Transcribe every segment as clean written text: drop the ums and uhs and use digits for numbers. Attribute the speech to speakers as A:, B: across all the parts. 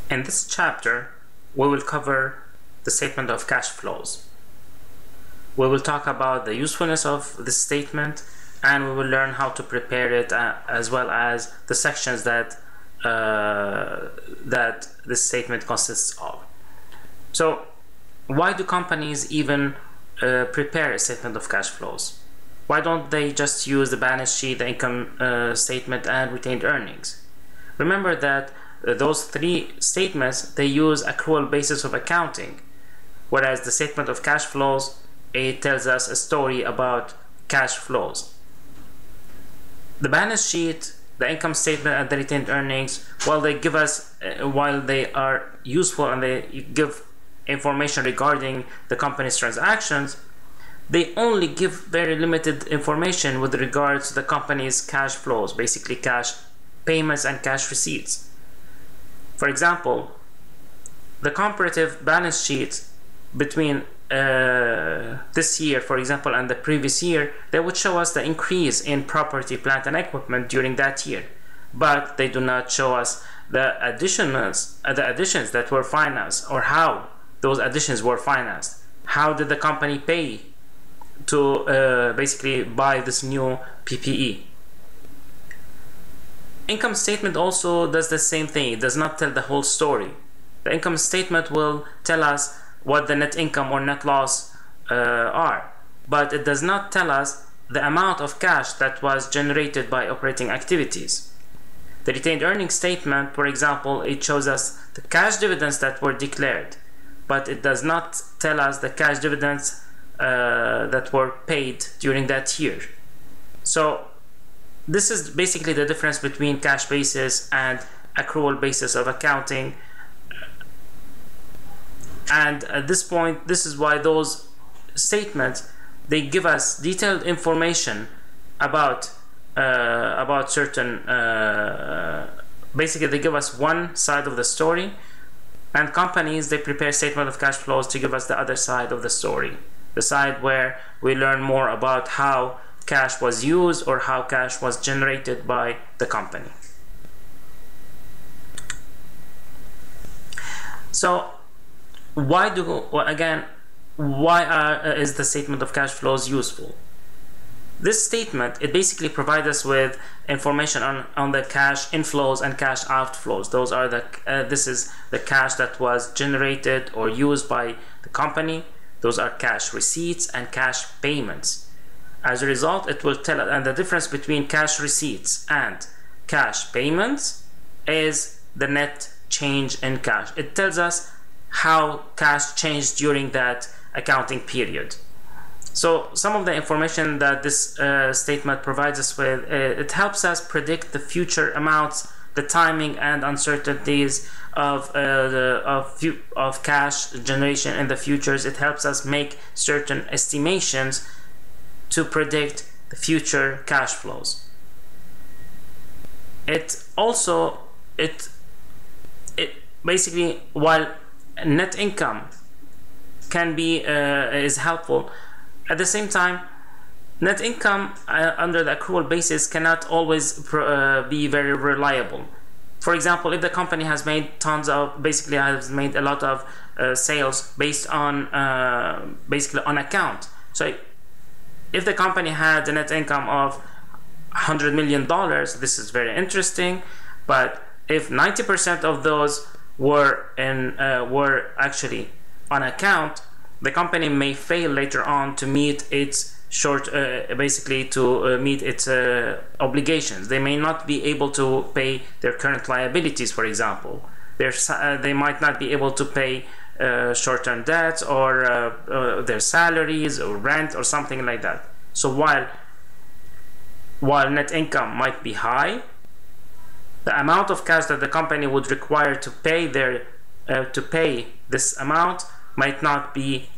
A: In this chapter, we will cover the statement of cash flows. We will talk about the usefulness of this statement, and we will learn how to prepare it, as well as the sections that this statement consists of. So, why do companies even prepare a statement of cash flows? Why don't they just use the balance sheet, the income statement, and retained earnings? Remember that those three statements, they use accrual basis of accounting, whereas the statement of cash flows, it tells us a story about cash flows. The balance sheet, the income statement, and the retained earnings, while they give us, while they are useful and they give information regarding the company's transactions, they only give very limited information with regards to the company's cash flows, basically cash payments and cash receipts. For example, the comparative balance sheet between this year, for example, and the previous year, they would show us the increase in property, plant, and equipment during that year, but they do not show us the additions that were financed, or how those additions were financed. How did the company pay to basically buy this new PPE? Income statement also does the same thing. It does not tell the whole story. The income statement will tell us what the net income or net loss are, but it does not tell us the amount of cash that was generated by operating activities. The retained earnings statement, for example, it shows us the cash dividends that were declared, but it does not tell us the cash dividends that were paid during that year. So this is basically the difference between cash basis and accrual basis of accounting. And at this point, this is why those statements, they give us detailed information about certain, basically they give us one side of the story, and companies, they prepare statement of cash flows to give us the other side of the story, the side where we learn more about how cash was used or how cash was generated by the company. So why is the statement of cash flows useful? This statement, it basically provides us with information on the cash inflows and cash outflows. Those are this is the cash that was generated or used by the company. Those are cash receipts and cash payments. As a result, it will tell us, and the difference between cash receipts and cash payments is the net change in cash. It tells us how cash changed during that accounting period. So some of the information that this statement provides us with, it helps us predict the future amounts, the timing and uncertainties of cash generation in the futures. It helps us make certain estimations to predict the future cash flows. It also, it basically, while net income can be is helpful, at the same time, net income under the accrual basis cannot always be very reliable. For example, if the company has made tons of, basically has made a lot of sales based on basically on account. So if the company had a net income of $100 million, this is very interesting. But if 90% of those were actually on account, the company may fail later on to meet its meet its obligations. They may not be able to pay their current liabilities, for example. They might not be able to pay short-term debts or their salaries or rent or something like that. So while net income might be high, the amount of cash that the company would require to pay this amount might not be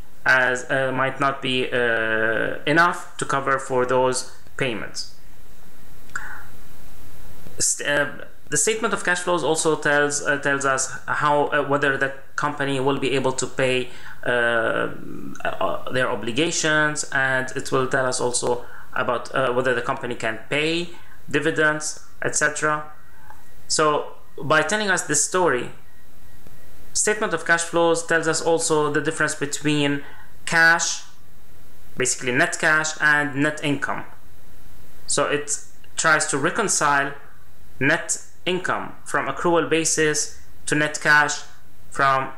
A: enough to cover for those payments. The statement of cash flows also tells us how whether the company will be able to pay their obligations, and it will tell us also about whether the company can pay dividends, etc. So by telling us this story, Statement of cash flows tells us also the difference between cash, basically net cash, and net income. So it tries to reconcile net income from accrual basis to net cash from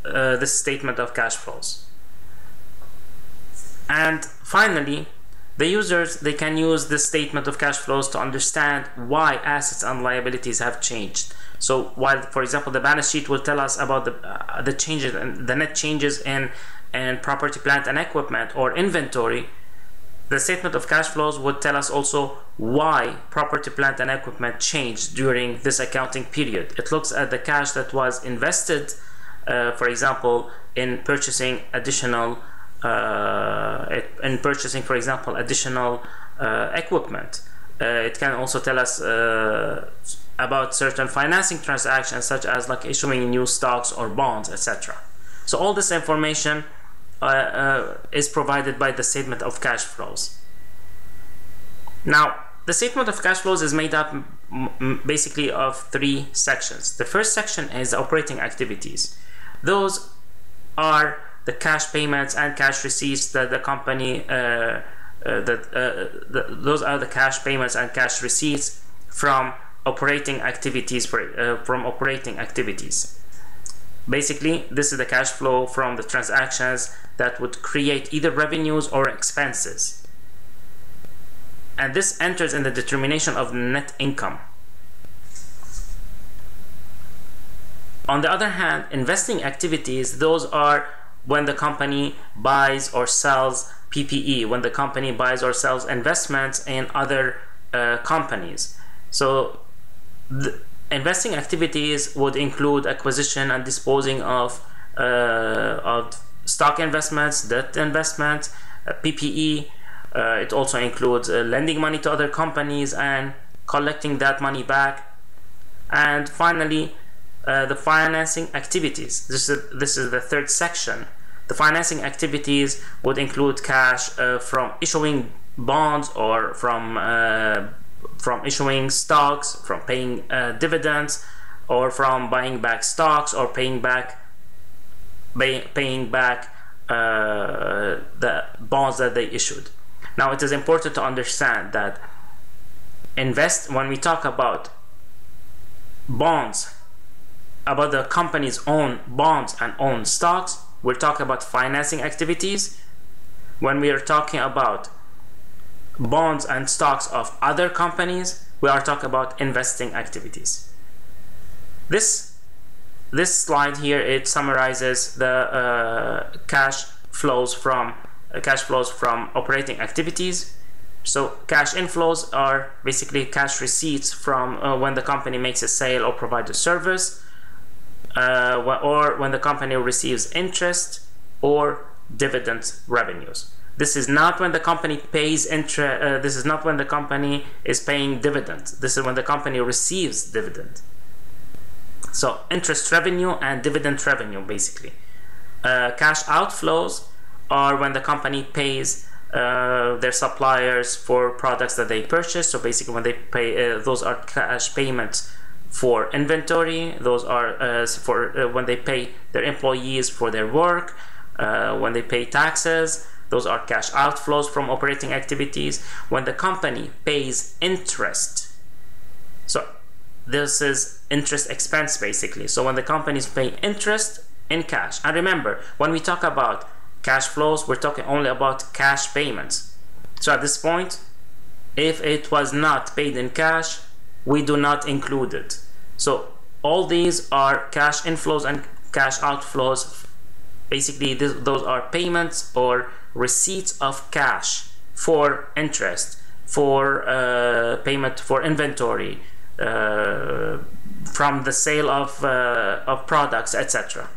A: this statement of cash flows. And finally, the users, they can use this statement of cash flows to understand why assets and liabilities have changed. So while, for example, the balance sheet will tell us about the changes and the net changes in property, plant, and equipment or inventory, the statement of cash flows would tell us also why property, plant, and equipment changed during this accounting period. It looks at the cash that was invested, for example, in purchasing additional equipment. It can also tell us about certain financing transactions, such as like issuing new stocks or bonds, etc. So all this information is provided by the statement of cash flows. Now, the statement of cash flows is made up basically of 3 sections. The first section is operating activities. Those are the cash payments and cash receipts that the company those are the cash payments and cash receipts from operating activities. Basically, this is the cash flow from the transactions that would create either revenues or expenses, and this enters in the determination of net income. On the other hand, investing activities, those are when the company buys or sells PPE, when the company buys or sells investments in other companies. So the investing activities would include acquisition and disposing of stock investments, debt investments, PPE. It also includes lending money to other companies and collecting that money back. And finally, the financing activities. This is the third section. The financing activities would include cash from issuing bonds, or from issuing stocks, from paying dividends, or from buying back stocks, or paying back the bonds that they issued. Now, it is important to understand that when we talk about bonds, about the company's own bonds and own stocks, we're talking about financing activities. When we are talking about bonds and stocks of other companies, we are talking about investing activities. This slide here, it summarizes the cash flows from operating activities. So cash inflows are basically cash receipts from when the company makes a sale or provides a service, or when the company receives interest or dividend revenues. This is not when the company pays interest. This is not when the company is paying dividends. This is when the company receives dividend. So interest revenue and dividend revenue, basically. Cash outflows are when the company pays their suppliers for products that they purchase. So basically, when they pay, those are cash payments for inventory. Those are when they pay their employees for their work. When they pay taxes, those are cash outflows from operating activities. When the company pays interest, so this is interest expense, basically. So when the companies pay interest in cash, and remember, when we talk about cash flows, we're talking only about cash payments. So at this point, if it was not paid in cash, we do not include it. So all these are cash inflows and cash outflows. Basically, those are payments or receipts of cash for interest, for payment for inventory, from the sale of products, etc.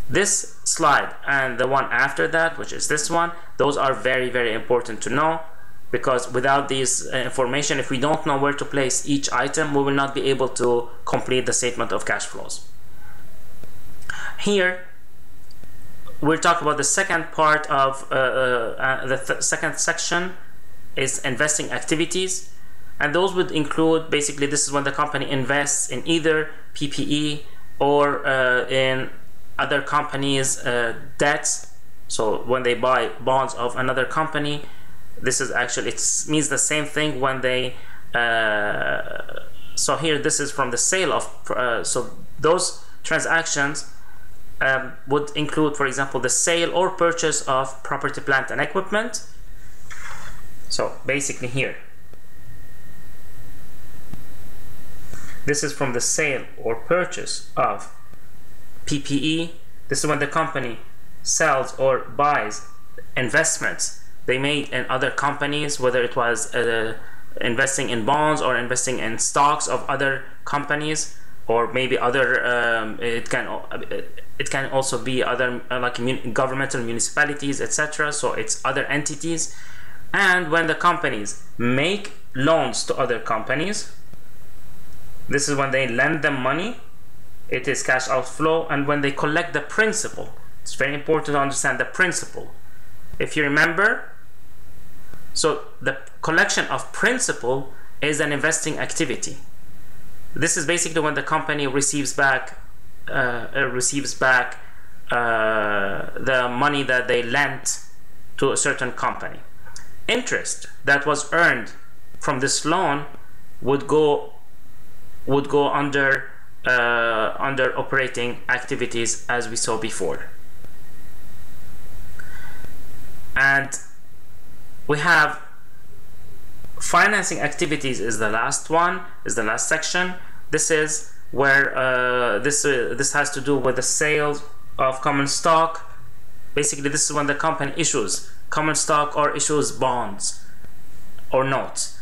A: This slide and the one after that, which is this one, those are very, very important to know, because without this information, if we don't know where to place each item, we will not be able to complete the statement of cash flows. Here we're talking about the second part of second section is investing activities, and those would include, basically, this is when the company invests in either PPE, or in other companies' debts. So when they buy bonds of another company, this is actually, it means the same thing when they so here this is from the sale of so those transactions would include, for example, the sale or purchase of property, plant and equipment. So basically here, this is from the sale or purchase of PPE. This is when the company sells or buys investments they made in other companies, whether it was investing in bonds or investing in stocks of other companies, or maybe other it can also be other like governmental municipalities, etc. So it's other entities. And when the companies make loans to other companies, this is when they lend them money, it is cash outflow. And when they collect the principal, it's very important to understand the principal. If you remember, so the collection of principal is an investing activity. This is basically when the company receives back the money that they lent to a certain company. Interest that was earned from this loan would go under operating activities, as we saw before. And we have financing activities is the last one, is the last section. This is where this has to do with the sales of common stock. Basically, this is when the company issues common stock or issues bonds or notes.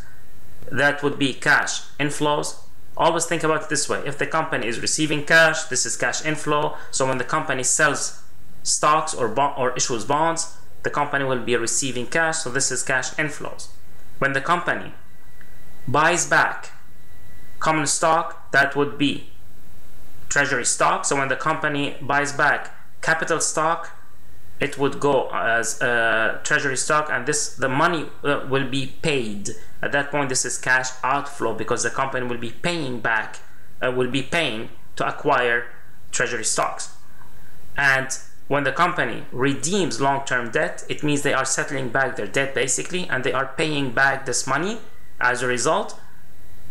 A: That would be cash inflows. Always think about it this way: if the company is receiving cash, this is cash inflow. So when the company sells stocks or issues bonds, the company will be receiving cash, so this is cash inflows. When the company buys back common stock, that would be treasury stock. So when the company buys back capital stock, it would go as treasury stock, and the money will be paid. At that point, this is cash outflow, because the company will be paying to acquire treasury stocks. And when the company redeems long-term debt, it means they are settling back their debt basically, and they are paying back this money. As a result,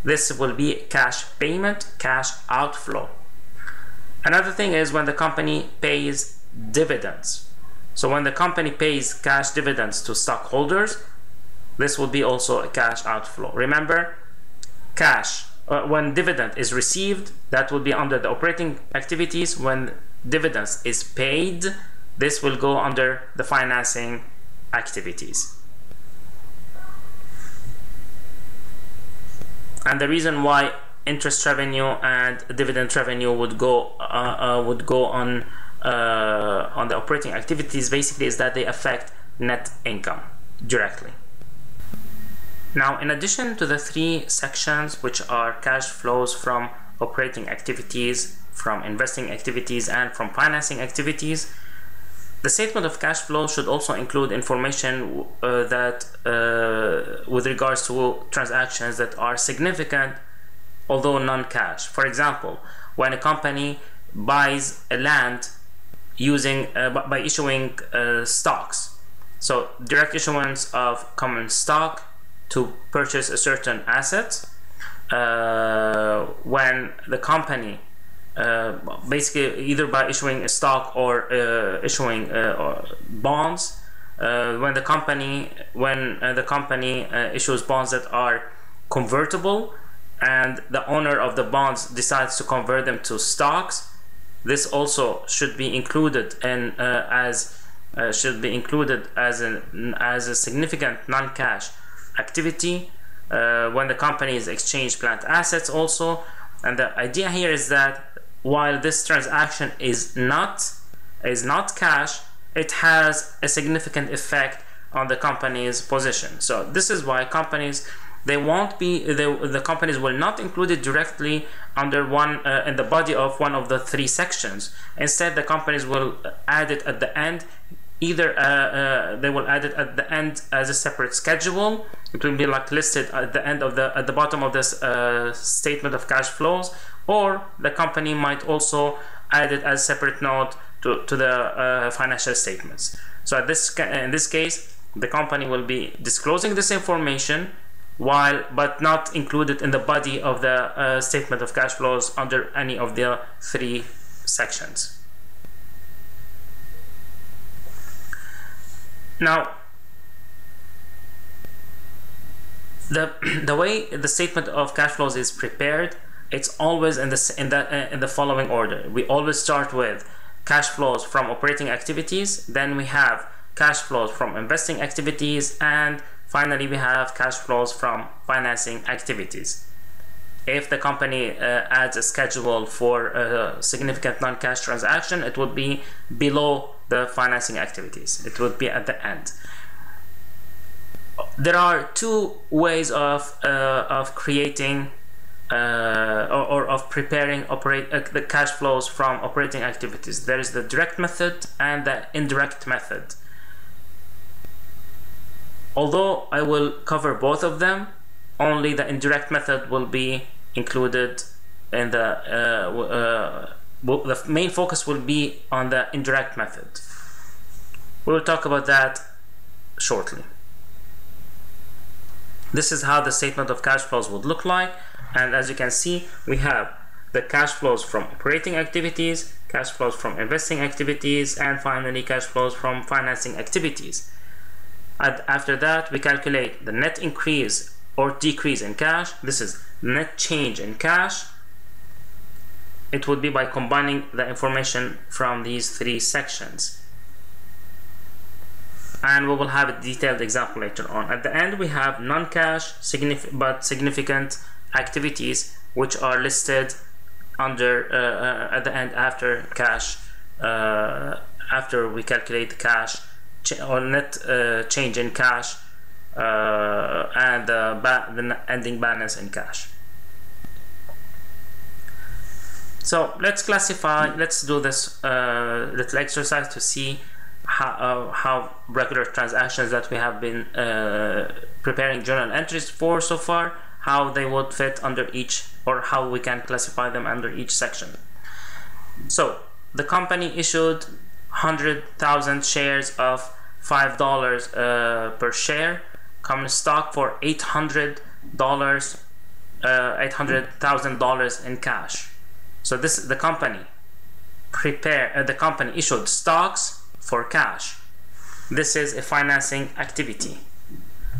A: this will be cash payment, cash outflow. Another thing is when the company pays dividends. So when the company pays cash dividends to stockholders, this will be also a cash outflow. Remember, cash, when dividend is received, that will be under the operating activities. When dividends is paid, this will go under the financing activities. And the reason why interest revenue and dividend revenue would go on the operating activities basically is that they affect net income directly. Now, in addition to the three sections, which are cash flows from operating activities, from investing activities, and from financing activities, the statement of cash flow should also include information with regards to transactions that are significant although non-cash. For example, when a company buys a land by issuing stocks, so direct issuance of common stock to purchase a certain asset, when the company basically either by issuing a stock or issuing bonds, when the company issues bonds that are convertible and the owner of the bonds decides to convert them to stocks, this also should be included in as a significant non-cash activity. When the companies exchange plant assets also. And the idea here is that while this transaction is not cash, it has a significant effect on the company's position. So this is why companies, the companies will not include it directly under one in the body of one of the three sections. Instead, the companies will add it at the end. Either they will add it at the end as a separate schedule. It will be like listed at the end of at the bottom of this statement of cash flows, or the company might also add it as a separate note to the financial statements. So in this case, the company will be disclosing this information but not included in the body of the statement of cash flows under any of the 3 sections. Now, the way the statement of cash flows is prepared, it's always in the following order. We always start with cash flows from operating activities, then we have cash flows from investing activities, and finally we have cash flows from financing activities. If the company adds a schedule for a significant non-cash transaction, it would be below the financing activities. It would be at the end. There are 2 ways of creating or of preparing the cash flows from operating activities. There is the direct method and the indirect method. Although I will cover both of them, only the indirect method will be included in the main focus will be on the indirect method. We will talk about that shortly. This is how the statement of cash flows would look like, and as you can see, we have the cash flows from operating activities, cash flows from investing activities, and finally cash flows from financing activities. And after that, we calculate the net increase or decrease in cash. This is net change in cash. It would be by combining the information from these 3 sections. And we will have a detailed example later on. At the end, we have non-cash but significant activities, which are listed under at the end after cash, after we calculate the cash or net change in cash and the ending balance in cash. So let's do this little exercise to see how regular transactions that we have been preparing journal entries for so far, how they would fit under each, or how we can classify them under each section. So the company issued 100,000 shares of $5 per share common stock for $800,000 in cash. So this the company issued stocks for cash. This is a financing activity.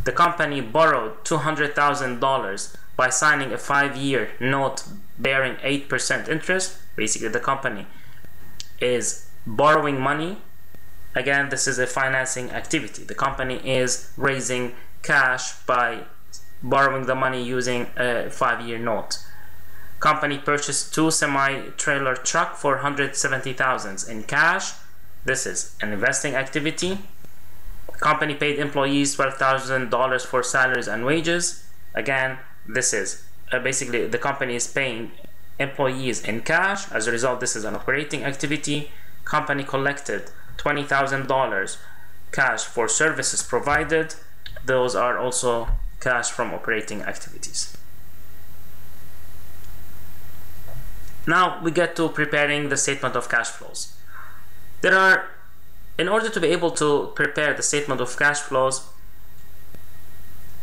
A: The company borrowed $200,000 by signing a 5-year note bearing 8% interest. Basically, the company is borrowing money. Again, this is a financing activity. The company is raising cash by borrowing the money using a 5-year note. Company purchased 2 semi-trailer truck for $170,000 in cash. This is an investing activity. Company paid employees $12,000 for salaries and wages. Again, this is basically the company is paying employees in cash. As a result, this is an operating activity. Company collected $20,000 cash for services provided. Those are also cash from operating activities. Now we get to preparing the statement of cash flows. In order to be able to prepare the statement of cash flows,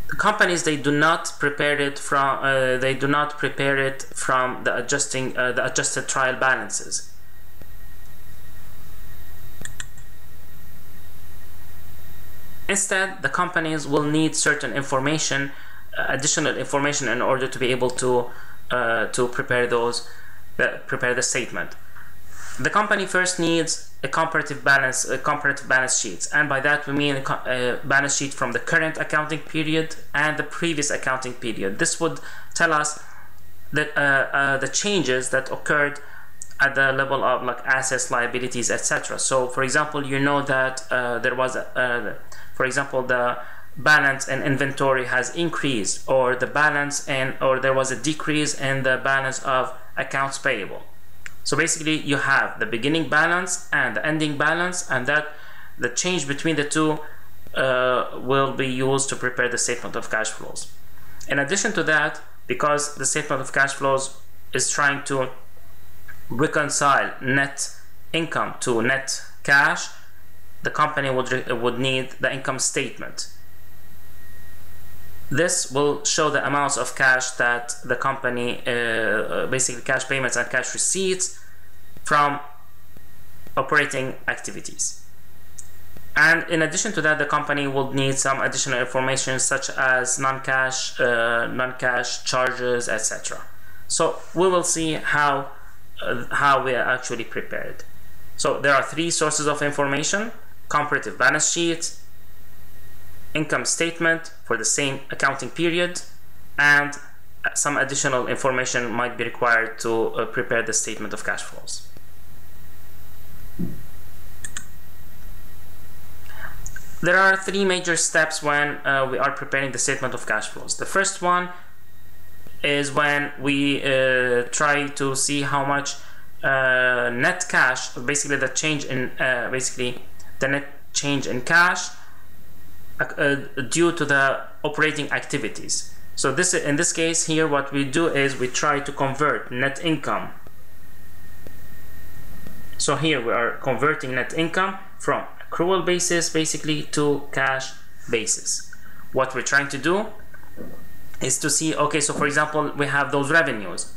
A: the companies, they do not prepare it from the adjusted trial balances. Instead, the companies will need certain information, additional information, in order to be able to prepare the statement. The company first needs a comparative balance sheets, and by that we mean a balance sheet from the current accounting period and the previous accounting period. This would tell us that the changes that occurred at the level of like assets, liabilities, etc. So, for example, you know that there was for example, the balance in inventory has increased, or the balance or there was a decrease in the balance of accounts payable. So basically, you have the beginning balance and the ending balance, and that the change between the two will be used to prepare the statement of cash flows. In addition to that, because the statement of cash flows is trying to reconcile net income to net cash, the company would need the income statement. This will show the amounts of cash that the company, basically cash payments and cash receipts from operating activities. And in addition to that, the company will need some additional information such as non-cash charges, etc. So we will see how we are actually prepared. So there are three sources of information: comparative balance sheet, income statement for the same accounting period, and some additional information might be required to prepare the statement of cash flows. There are three major steps when we are preparing the statement of cash flows. The first one is when we try to see how much net cash, basically the change in the net change in cash due to the operating activities. So this, in this case here, what we do is we try to convert net income. So here we are converting net income from accrual basis basically to cash basis. What we're trying to do is to see, okay, so for example, we have those revenues.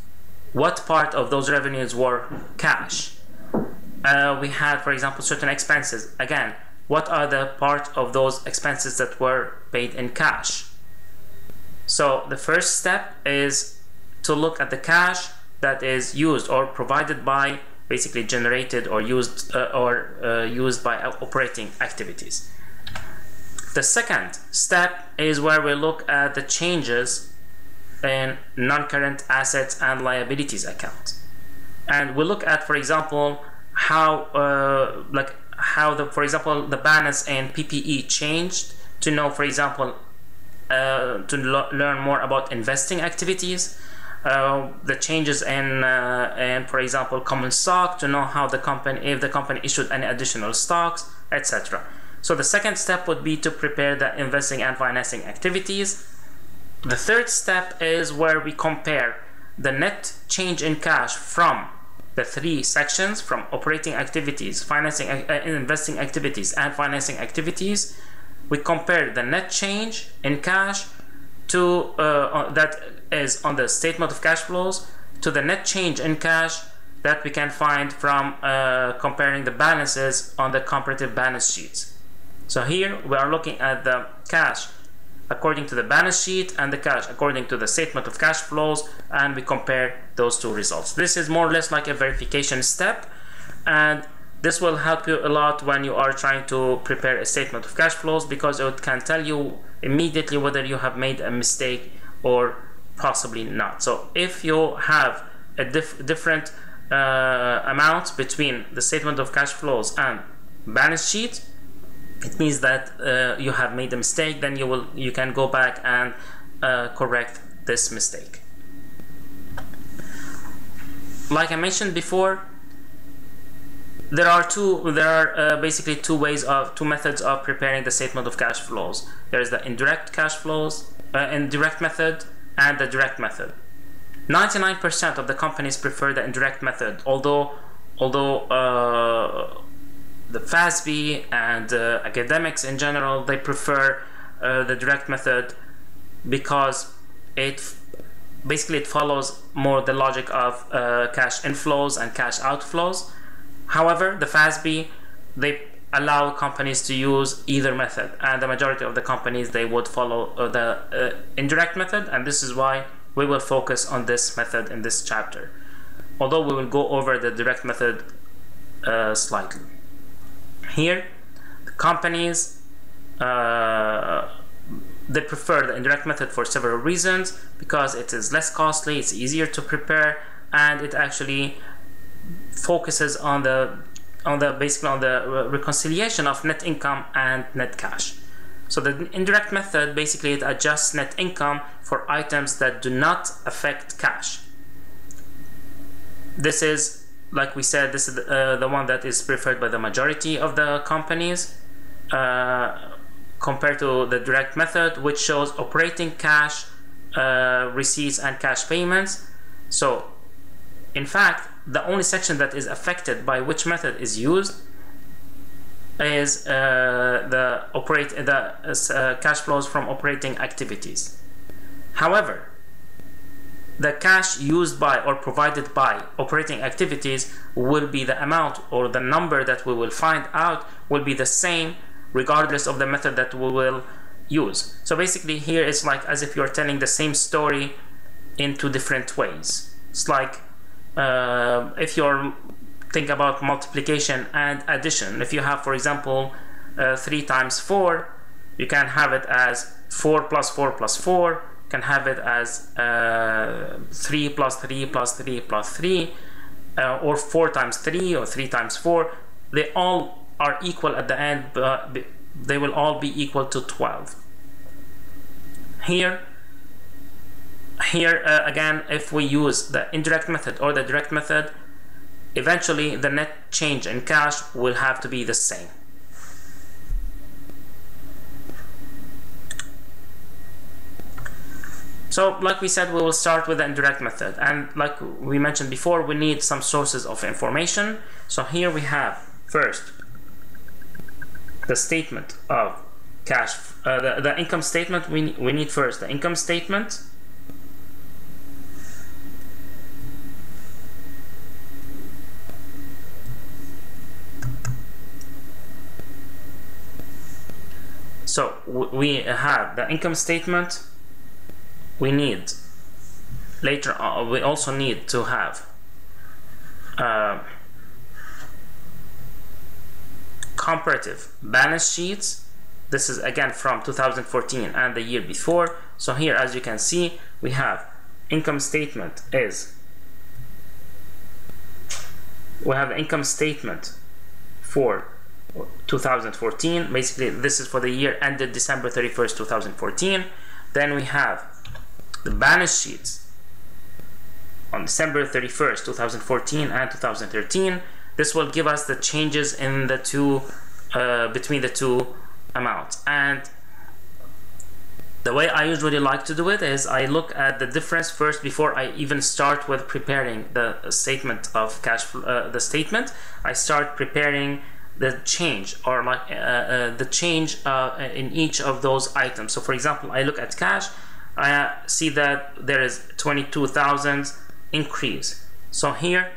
A: What part of those revenues were cash? We had, for example, certain expenses. Again, what are the part of those expenses that were paid in cash? So the first step is to look at the cash that is used or provided by, basically generated or used by operating activities. The second step is where we look at the changes in non-current assets and liabilities account, and we look at, for example, how for example the balance in PPE changed, to know, for example, to learn more about investing activities. The changes in for example common stock, to know how the company, if the company issued any additional stocks, etc. So the second step would be to prepare the investing and financing activities. The third step is where we compare the net change in cash from the three sections, from operating activities, financing, investing activities, and financing activities. We compare the net change in cash to that is on the statement of cash flows to the net change in cash that we can find from comparing the balances on the comparative balance sheets. So here we are looking at the cash according to the balance sheet and the cash according to the statement of cash flows, and we compare those two results. This is more or less like a verification step, and this will help you a lot when you are trying to prepare a statement of cash flows, because it can tell you immediately whether you have made a mistake or possibly not. So if you have a different amounts between the statement of cash flows and balance sheet, it means that you have made a mistake. Then you can go back and correct this mistake. Like I mentioned before, there are basically two methods of preparing the statement of cash flows. There is the indirect cash flows, indirect method, and the direct method. 99% of the companies prefer the indirect method, although the FASB and academics in general, they prefer the direct method because it follows more the logic of cash inflows and cash outflows. However, the FASB, they allow companies to use either method, and the majority of the companies, they would follow the indirect method, and this is why we will focus on this method in this chapter, although we will go over the direct method slightly. Here, the companies, they prefer the indirect method for several reasons, because it is less costly, it's easier to prepare, and it actually focuses on the reconciliation of net income and net cash. So the indirect method, basically it adjusts net income for items that do not affect cash. This is, like we said, this is the one that is preferred by the majority of the companies, compared to the direct method, which shows operating cash, receipts, and cash payments. So in fact, the only section that is affected by which method is used is the cash flows from operating activities. However, the cash used by or provided by operating activities will be the amount, or the number that we will find out will be the same regardless of the method that we will use. So basically here it's like as if you're telling the same story in two different ways. It's like if you're think about multiplication and addition. If you have, for example, 3 times 4, you can have it as 4 plus 4 plus 4. You can have it as 3 plus 3 plus 3 plus 3, or 4 times 3 or 3 times 4. They all are equal at the end, but they will all be equal to 12. Here again, if we use the indirect method or the direct method, eventually the net change in cash will have to be the same. So like we said, we will start with the indirect method, and like we mentioned before, we need some sources of information. So here we have first the statement of cash, the income statement. We need first the income statement. So we have the income statement. We need later on, we also need to have comparative balance sheets. This is again from 2014 and the year before. So here, as you can see, we have income statement we have the income statement for 2014. Basically, this is for the year ended December 31st, 2014. Then we have the balance sheets on December 31st, 2014 and 2013. This will give us the changes in the two between the two amounts. And the way I usually like to do it is I look at the difference first before I even start with preparing the statement of cash flow. The statement, I start preparing the change, or like the change in each of those items. So for example, I look at cash, I see that there is 22,000 increase. So here,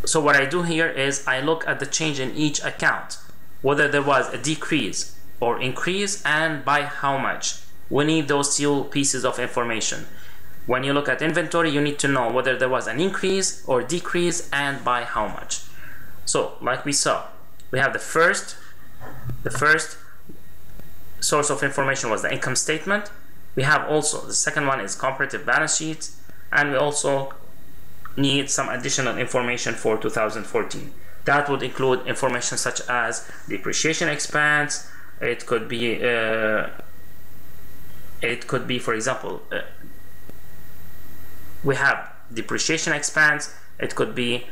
A: so what I do here is I look at the change in each account, whether there was a decrease or increase, and by how much. We need those two pieces of information. When you look at inventory, you need to know whether there was an increase or decrease and by how much. So like we saw, we have the first source of information was the income statement. We have also the second one is comparative balance sheets, and we also need some additional information for 2014. That would include information such as depreciation expense. It could be for example, we have depreciation expense. It could be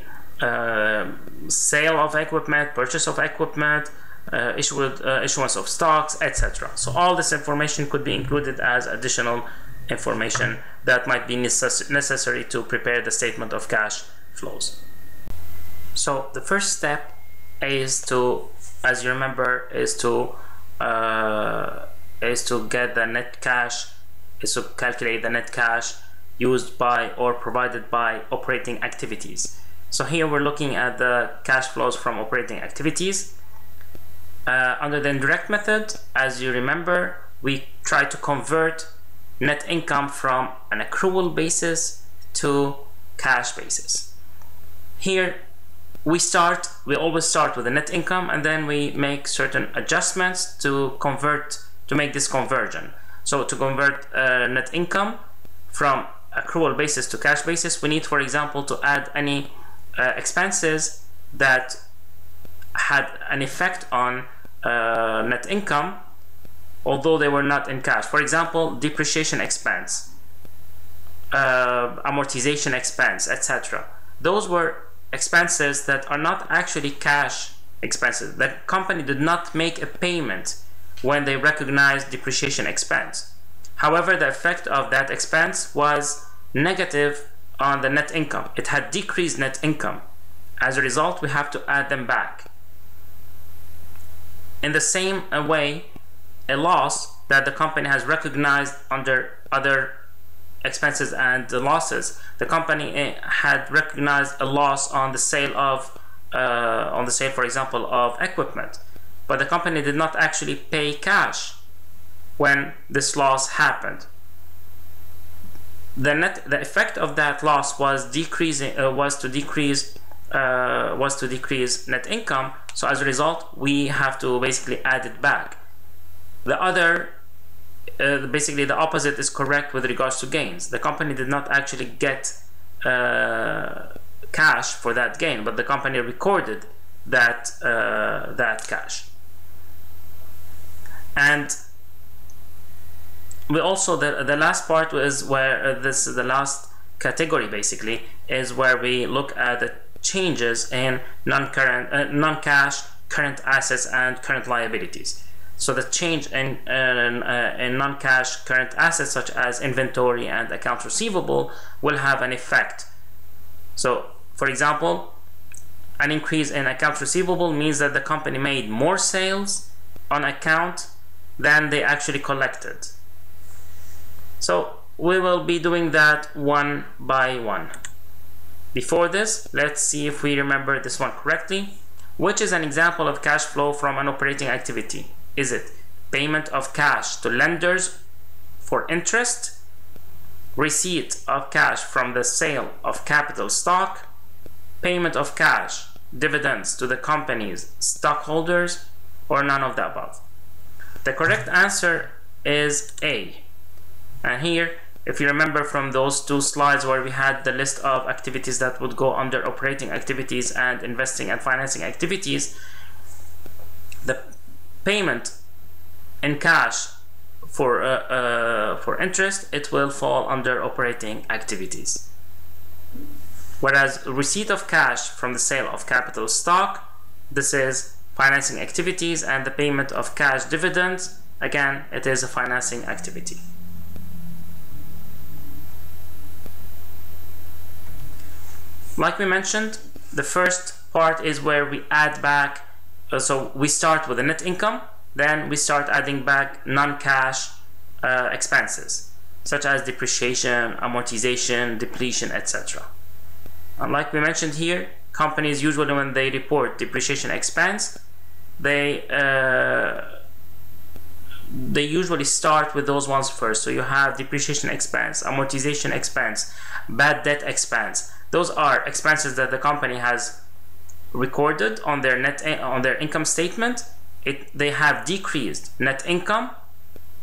A: sale of equipment, purchase of equipment, issuance of stocks, etc. So all this information could be included as additional information that might be necessary to prepare the statement of cash flows. So the first step is to, as you remember, is to get the net cash, is to calculate the net cash used by or provided by operating activities. So here we're looking at the cash flows from operating activities. Under the indirect method, as you remember, we try to convert net income from an accrual basis to cash basis. Here we always start with the net income, and then we make certain adjustments to make this conversion. So to convert net income from accrual basis to cash basis, we need, for example, to add any expenses that had an effect on net income, although they were not in cash. For example, depreciation expense, amortization expense, etc. Those were expenses that are not actually cash expenses. The company did not make a payment when they recognized depreciation expense. However, the effect of that expense was negative on the net income. It had decreased net income. As a result, we have to add them back. In the same way, a loss that the company has recognized under other expenses and losses. The company had recognized a loss on the sale of, for example, of equipment, but the company did not actually pay cash when this loss happened. The effect of that loss was to decrease net income. So as a result, we have to basically add it back. The other, basically the opposite is correct with regards to gains. The company did not actually get cash for that gain, but the company recorded that cash. And we also, the last part is where the last category basically is where we look at the changes in non-cash current assets and current liabilities. So the change in non-cash current assets such as inventory and accounts receivable will have an effect. So for example, an increase in accounts receivable means that the company made more sales on account than they actually collected. So we will be doing that one by one. Before this, let's see if we remember this one correctly. Which is an example of cash flow from an operating activity? Is it payment of cash to lenders for interest, receipt of cash from the sale of capital stock, payment of cash dividends to the company's stockholders, or none of the above? The correct answer is A. And here, if you remember from those two slides where we had the list of activities that would go under operating activities and investing and financing activities, the payment in cash for interest, it will fall under operating activities. Whereas receipt of cash from the sale of capital stock, this is financing activities, and the payment of cash dividends, again, it is a financing activity. Like we mentioned, the first part is where we add back, so we start with the net income, then we start adding back non-cash expenses, such as depreciation, amortization, depletion, etc. And like we mentioned here, companies usually when they report depreciation expense, they usually start with those ones first. So you have depreciation expense, amortization expense, bad debt expense. Those are expenses that the company has recorded on their income statement. They have decreased net income,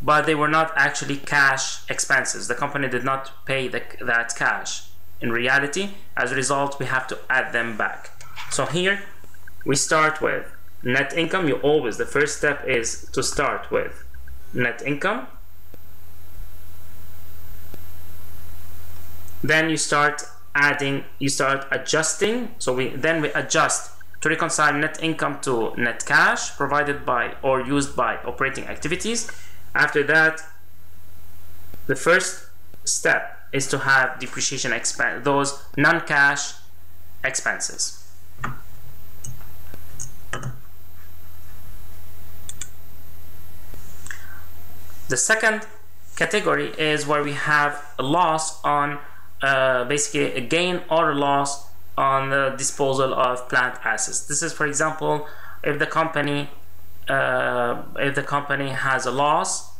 A: but they were not actually cash expenses. The company did not pay that cash in reality. As a result, we have to add them back. So here we start with net income. The first step is to start with net income. Then you start adjusting. So we adjust to reconcile net income to net cash provided by or used by operating activities. After that, the first step is to have depreciation expense, those non-cash expenses. The second category is where we have a loss on basically a gain or a loss on the disposal of plant assets. This is, for example, if the company has a loss,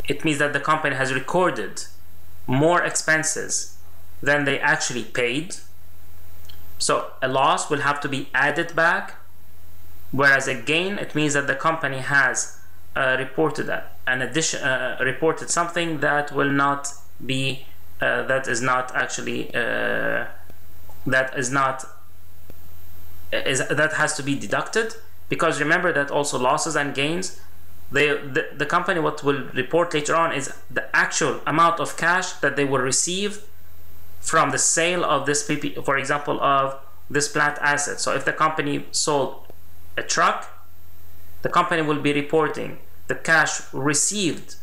A: it means that the company has recorded more expenses than they actually paid. So a loss will have to be added back, whereas a gain, it means that the company has reported reported something that will not be that has to be deducted, because remember that also losses and gains, the company what will report later on is the actual amount of cash that they will receive from the sale of this for example, of this plant asset. So if the company sold a truck, the company will be reporting the cash received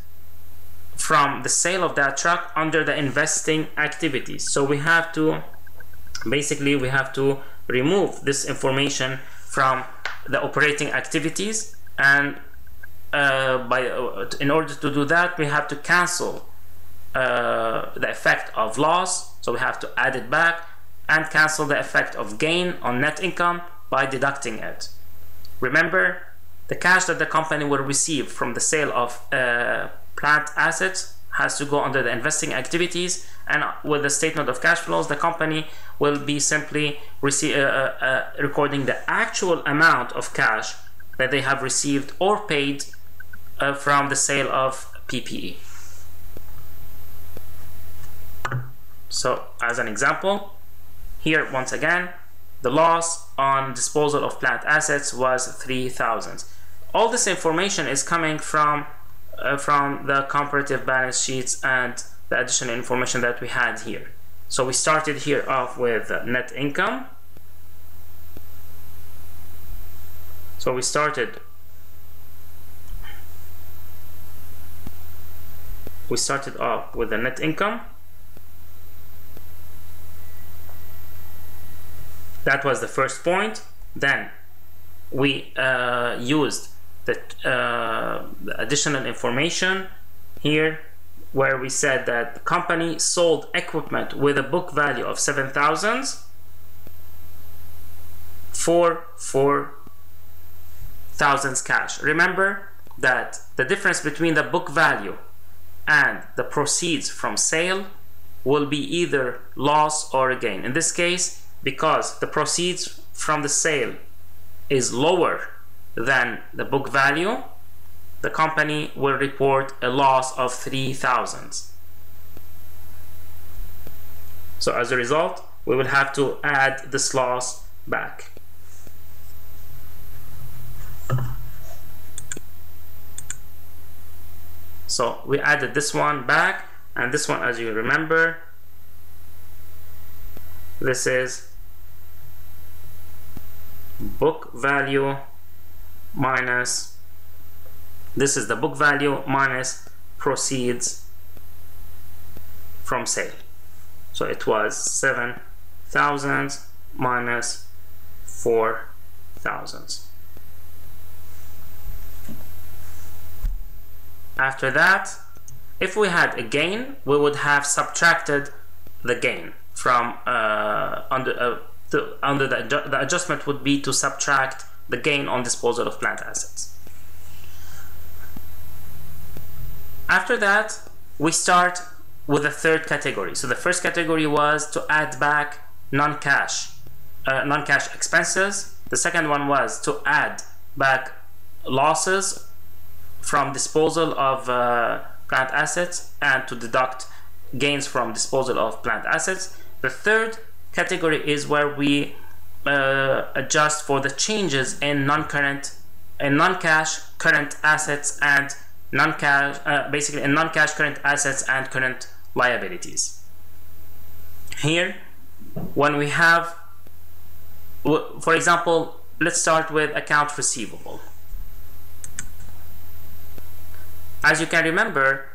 A: from the sale of that truck under the investing activities. So we have to basically remove this information from the operating activities, and in order to do that, we have to cancel the effect of loss, so we have to add it back, and cancel the effect of gain on net income by deducting it. Remember, the cash that the company will receive from the sale of plant assets has to go under the investing activities, and with the statement of cash flows, the company will be simply recording the actual amount of cash that they have received or paid from the sale of PPE. So as an example, here once again, the loss on disposal of plant assets was 3,000. All this information is coming from the comparative balance sheets and the additional information that we had here. So we started here off with net income. So we started off with the net income. That was the first point. Then we used the additional information here, where we said that the company sold equipment with a book value of 7,000 for 4,000 cash. Remember that the difference between the book value and the proceeds from sale will be either loss or a gain. In this case, because the proceeds from the sale is lower than the book value, the company will report a loss of 3,000. So as a result, we will have to add this loss back. So we added this one back, and this one, as you remember, this is book value minus, this is the book value minus proceeds from sale. So it was 7,000 minus 4,000. After that, if we had a gain, we would have subtracted the gain from the adjustment would be to subtract the gain on disposal of plant assets. After that, we start with the third category. So the first category was to add back non-cash expenses. The second one was to add back losses from disposal of plant assets and to deduct gains from disposal of plant assets. The third category is where we adjust for the changes in non-cash current assets and basically in non-cash current assets and current liabilities. Here, when we have, for example, let's start with accounts receivable. As you can remember,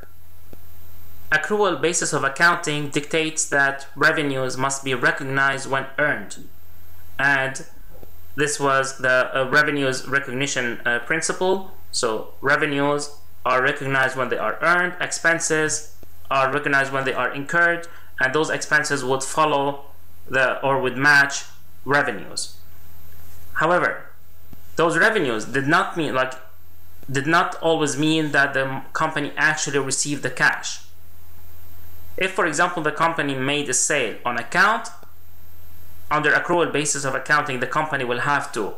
A: accrual basis of accounting dictates that revenues must be recognized when earned, and this was the revenues recognition principle. So revenues are recognized when they are earned, expenses are recognized when they are incurred, and those expenses would follow would match revenues. However, those revenues did not always mean that the company actually received the cash. If, for example, the company made a sale on account, under accrual basis of accounting, the company will have to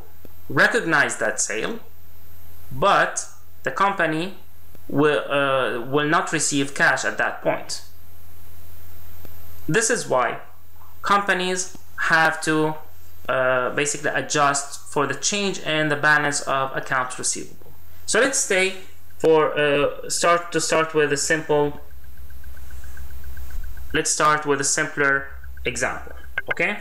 A: recognize that sale, but the company will not receive cash at that point. This is why companies have to basically adjust for the change in the balance of accounts receivable. So let's start with a simple. Let's start with a simpler example. Okay.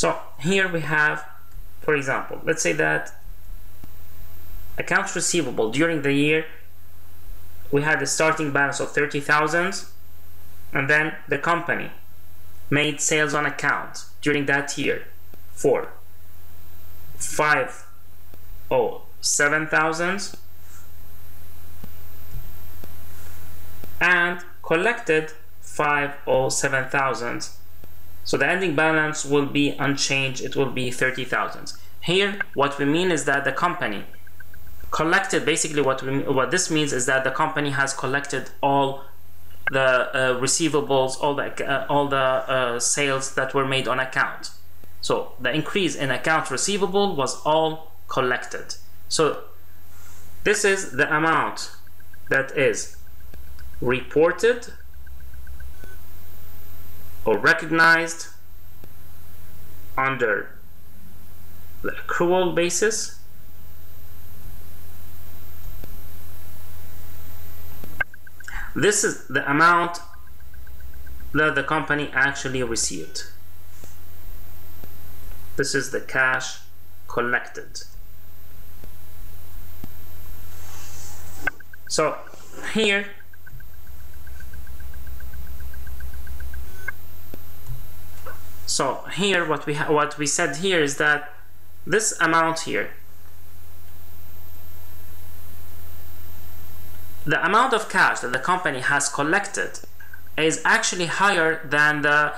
A: So here we have, for example, let's say that accounts receivable during the year, we had a starting balance of 30,000, and then the company made sales on account during that year for 507,000 and collected 507,000. So the ending balance will be unchanged, it will be 30,000. Here what we mean is that the company collected, basically what this means is that the company has collected all the receivables, all the sales that were made on account. So the increase in accounts receivable was all collected. So this is the amount that is reported or recognized under the accrual basis. This is the amount that the company actually received. This is the cash collected. So here what we said here is that this amount here, the amount of cash that the company has collected is actually higher than the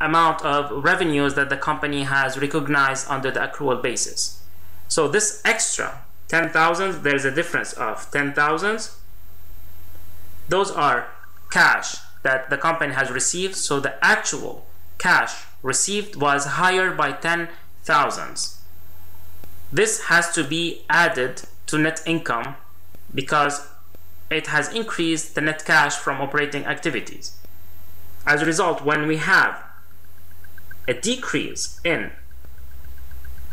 A: amount of revenues that the company has recognized under the accrual basis. So this extra 10,000, there's a difference of 10,000. Those are cash that the company has received, so the actual cash received was higher by 10,000. This has to be added to net income because it has increased the net cash from operating activities. As a result, when we have a decrease in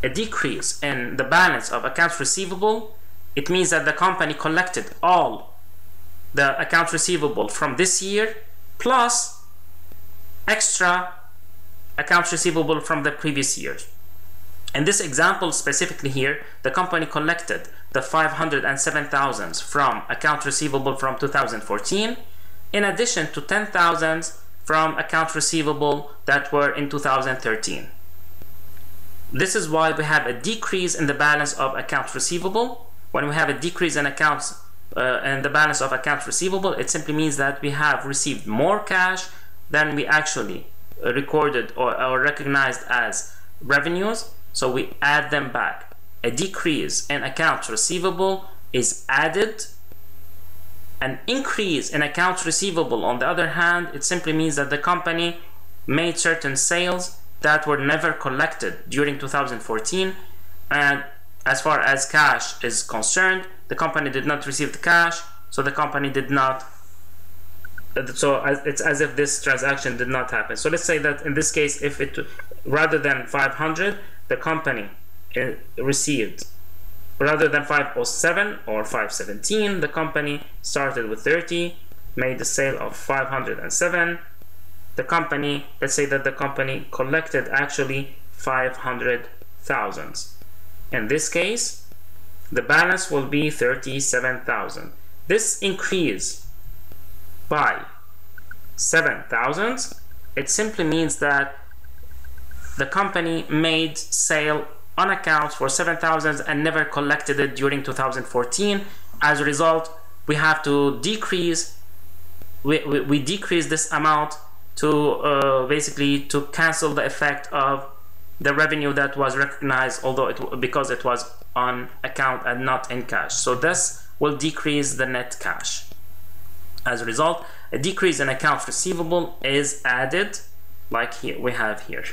A: the balance of accounts receivable, it means that the company collected all the accounts receivable from this year plus extra accounts receivable from the previous years. In this example specifically here, the company collected the 507,000 from accounts receivable from 2014 in addition to 10,000 from accounts receivable that were in 2013. This is why we have a decrease in the balance of accounts receivable. When we have a decrease in the balance of accounts receivable, it simply means that we have received more cash than we actually recorded or recognized as revenues, so we add them back. A decrease in accounts receivable is added. An increase in accounts receivable, on the other hand, it simply means that the company made certain sales that were never collected during 2014, and as far as cash is concerned, the company did not receive the cash, so the company did not, so it's as if this transaction did not happen. So let's say that in this case, if it, rather than 500, the company received, rather than 507 or 517, the company started with 30, made the sale of 507. The company, let's say that the company collected actually 500,000. In this case, the balance will be 37,000. This increase by 7,000, it simply means that the company made sale on account for 7,000 and never collected it during 2014. As a result, we have to decrease, we decrease this amount to basically to cancel the effect of the revenue that was recognized, although because it was on account and not in cash. So this will decrease the net cash. As a result, a decrease in accounts receivable is added, like here we have here.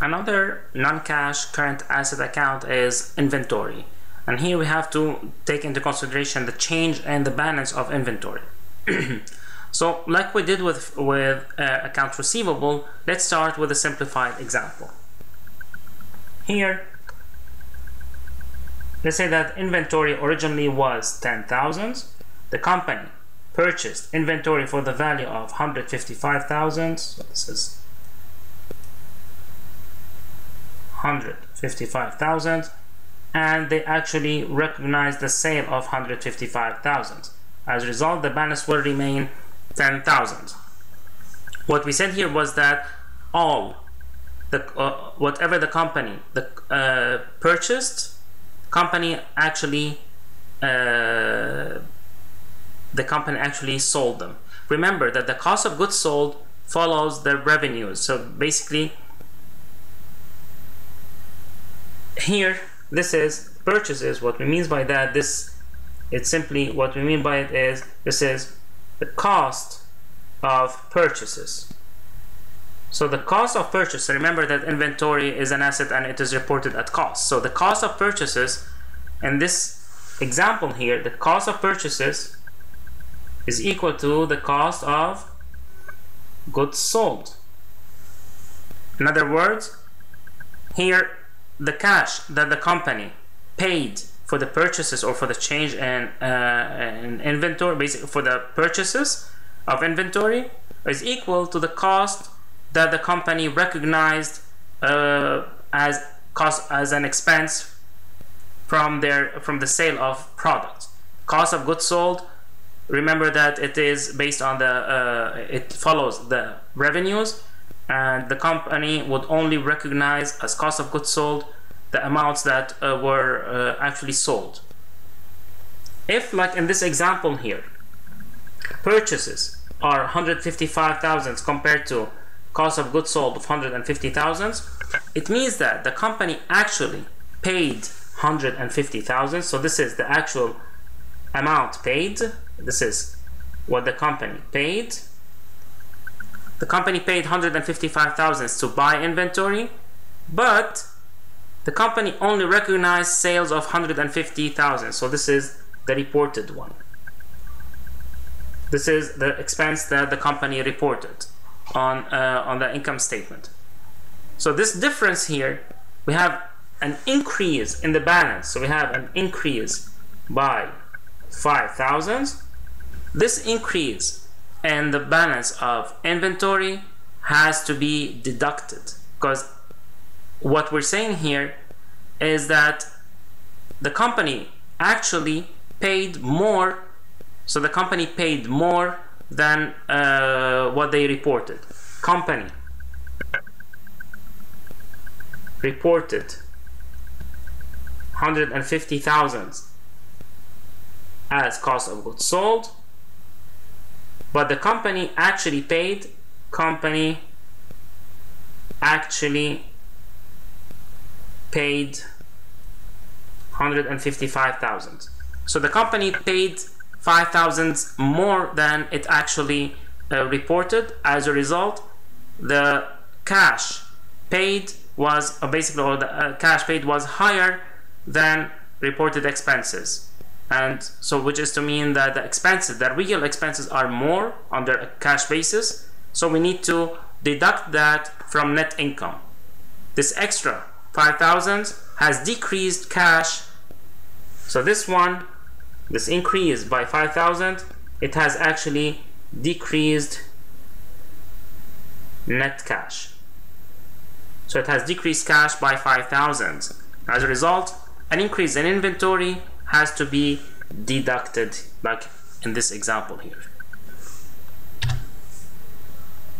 A: Another non-cash current asset account is inventory, and here we have to take into consideration the change in the balance of inventory. So like we did with accounts receivable, let's start with a simplified example. Here, let's say that inventory originally was 10,000. The company purchased inventory for the value of 155,000. So this is 155,000, and they actually recognize the sale of 155,000. As a result, the balance will remain 10,000. What we said here was that all the whatever the company purchased, company actually sold them. Remember that the cost of goods sold follows the revenues. So basically, here this is purchases. What we mean by that, this is the cost of purchases. So the cost of purchase, remember that inventory is an asset and it is reported at cost. So the cost of purchases, in this example here, the cost of purchases is equal to the cost of goods sold. In other words, here the cash that the company paid for the purchases or for the change in inventory, basically for the purchases of inventory, is equal to the cost that the company recognized as an expense from the sale of products. Cost of goods sold, remember that it is based on it follows the revenues, and the company would only recognize as cost of goods sold the amounts that were actually sold. If, like in this example here, purchases are 155,000 compared to cost of goods sold of 150,000, it means that the company actually paid 150,000. So this is the actual amount paid. This is what the company paid. The company paid 155,000 to buy inventory, but the company only recognized sales of 150,000. So this is the reported one. This is the expense that the company reported on the income statement. So this difference here, we have an increase in the balance. So we have an increase by 5,000. This increase in the balance of inventory has to be deducted, because what we're saying here is that the company actually paid more. So the company paid more than what they reported. Company reported 150,000 as cost of goods sold, but the company actually paid 155,000. So the company paid 5,000 more than it actually reported. As a result, the cash paid was cash paid was higher than reported expenses, and so which is to mean that the real expenses are more under a cash basis. So we need to deduct that from net income. This extra 5,000 has decreased cash. So this increase by 5,000, it has actually decreased net cash. So it has decreased cash by 5,000. As a result, an increase in inventory has to be deducted, like in this example here.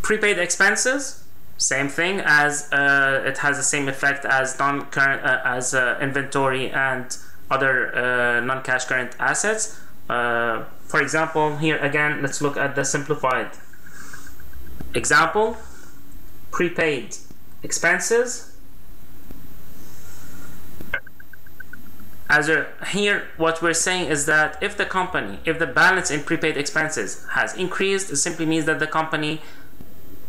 A: Prepaid expenses, same thing, as it has the same effect as non-current inventory and other non-cash current assets. For example, here again, let's look at the simplified example. Prepaid expenses. Here what we're saying is that if the balance in prepaid expenses has increased, it simply means that the company,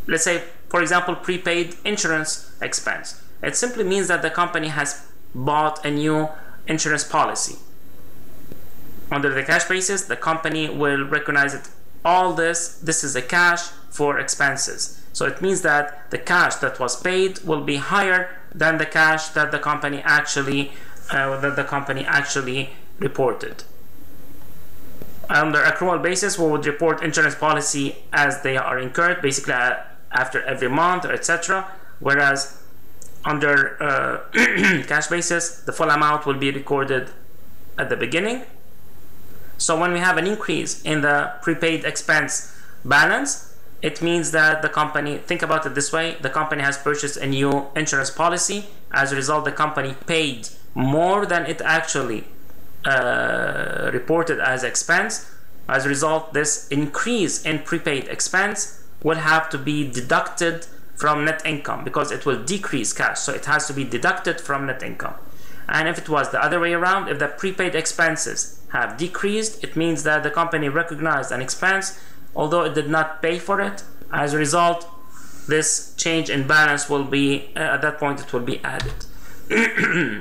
A: let's say for example prepaid insurance expense, it simply means that the company has bought a new insurance policy. Under the cash basis, the company will recognize it. All this is a cash for expenses. So it means that the cash that was paid will be higher than the cash that the company actually reported. Under accrual basis, we would report insurance policy as they are incurred, basically after every month, or etc. Whereas under cash basis, the full amount will be recorded at the beginning. So when we have an increase in the prepaid expense balance, it means that the company, think about it this way, the company has purchased a new insurance policy. As a result, the company paid more than it actually reported as expense. As a result, this increase in prepaid expense will have to be deducted from net income because it will decrease cash, so it has to be deducted from net income. And if it was the other way around, if the prepaid expenses have decreased, it means that the company recognized an expense although it did not pay for it. As a result, this change in balance will be, at that point it will be added.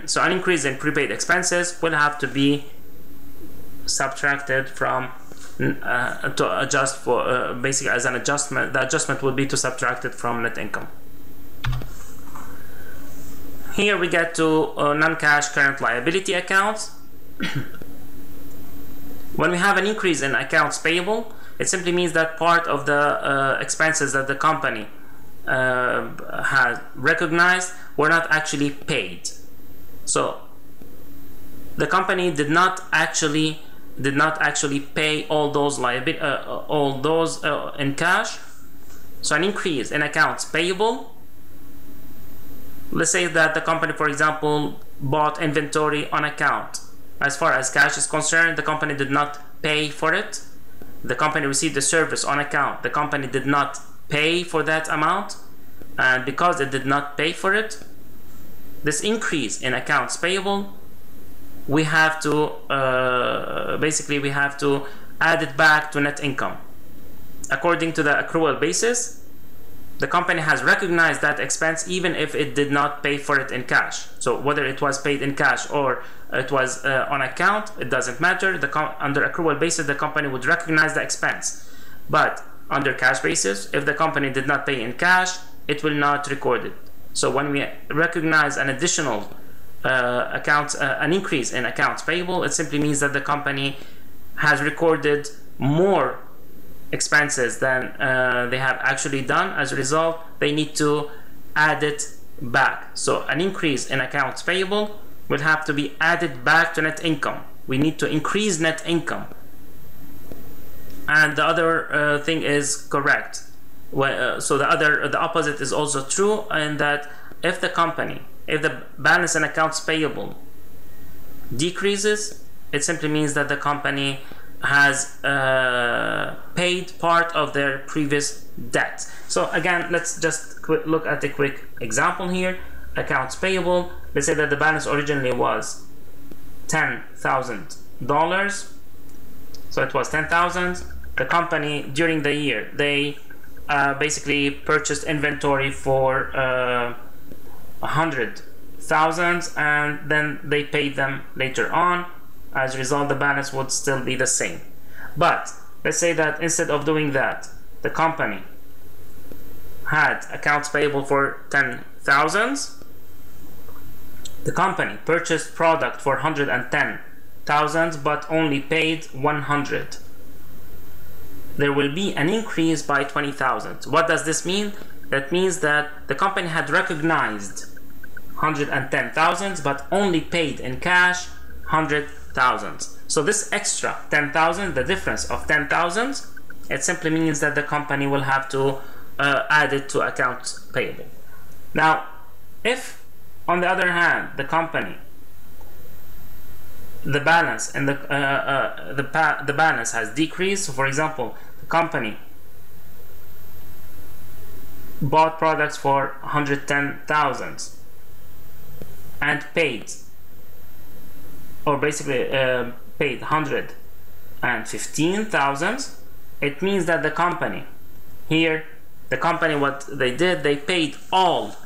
A: So an increase in prepaid expenses will have to be subtracted from to adjust for basically as an adjustment. The adjustment would be to subtract it from net income. Here we get to non-cash current liability accounts. When we have an increase in accounts payable, it simply means that part of the expenses that the company had recognized were not actually paid. So the company did not actually pay all those in cash. So an increase in accounts payable. Let's say that the company, for example, bought inventory on account. As far as cash is concerned, the company did not pay for it. The company received the service on account. The company did not pay for that amount, and because it did not pay for it, this increase in accounts payable, we have to basically we have to add it back to net income. According to the accrual basis, the company has recognized that expense even if it did not pay for it in cash. So whether it was paid in cash or it was on account, it doesn't matter. Under accrual basis, the company would recognize the expense. But under cash basis, if the company did not pay in cash, it will not record it. So when we recognize an additional an increase in accounts payable, it simply means that the company has recorded more expenses than they have actually done. As a result, they need to add it back. So an increase in accounts payable will have to be added back to net income. We need to increase net income. And the other thing is correct. So the opposite is also true, in that if the balance in accounts payable decreases, it simply means that the company has paid part of their previous debt. So again, let's just look at a quick example here. Accounts payable, let's say that the balance originally was $10,000. So it was 10,000. The company during the year, they basically purchased inventory for 100,000, and then they paid them later on. As a result, the balance would still be the same. But let's say that instead of doing that, the company had accounts payable for 10,000. The company purchased product for 110,000 but only paid 100. There will be an increase by 20,000. What does this mean? That means that the company had recognized 110,000 but only paid in cash 100,000. So this extra 10,000, the difference of 10,000, it simply means that the company will have to add it to accounts payable. Now, if on the other hand the company, the balance and the balance has decreased, so for example, the company bought products for 110,000 and paid, or basically paid 115,000, it means that the company here, what they did, they paid all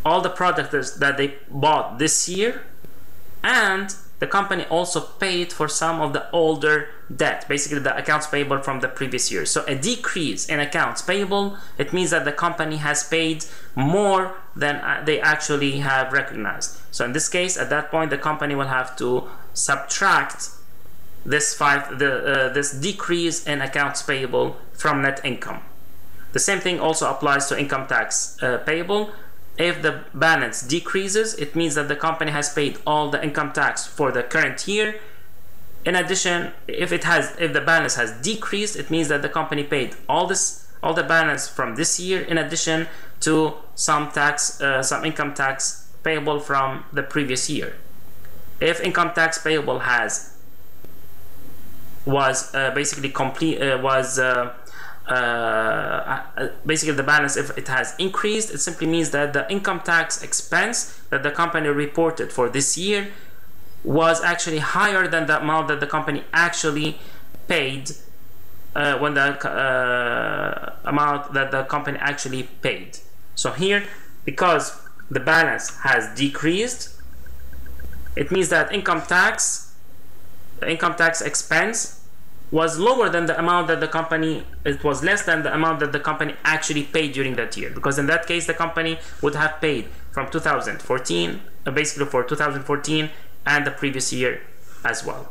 A: the products that they bought this year, and the company also paid for some of the older debt, basically the accounts payable from the previous year. So a decrease in accounts payable, it means that the company has paid more than they actually have recognized. So in this case, at that point, the company will have to subtract this decrease in accounts payable from net income. The same thing also applies to income tax payable. If the balance decreases, it means that the company has paid all the income tax for the current year. In addition, if the balance has decreased, it means that the company paid all the balance from this year, in addition to some income tax payable from the previous year. If income tax payable basically the balance, if it has increased, it simply means that the income tax expense that the company reported for this year was actually higher than the amount that the company actually paid when the amount that the company actually paid. So here, because the balance has decreased, it means that the income tax expense was lower than the amount that it was less than the amount that the company actually paid during that year, because in that case the company would have paid from 2014, basically for 2014 and the previous year as well.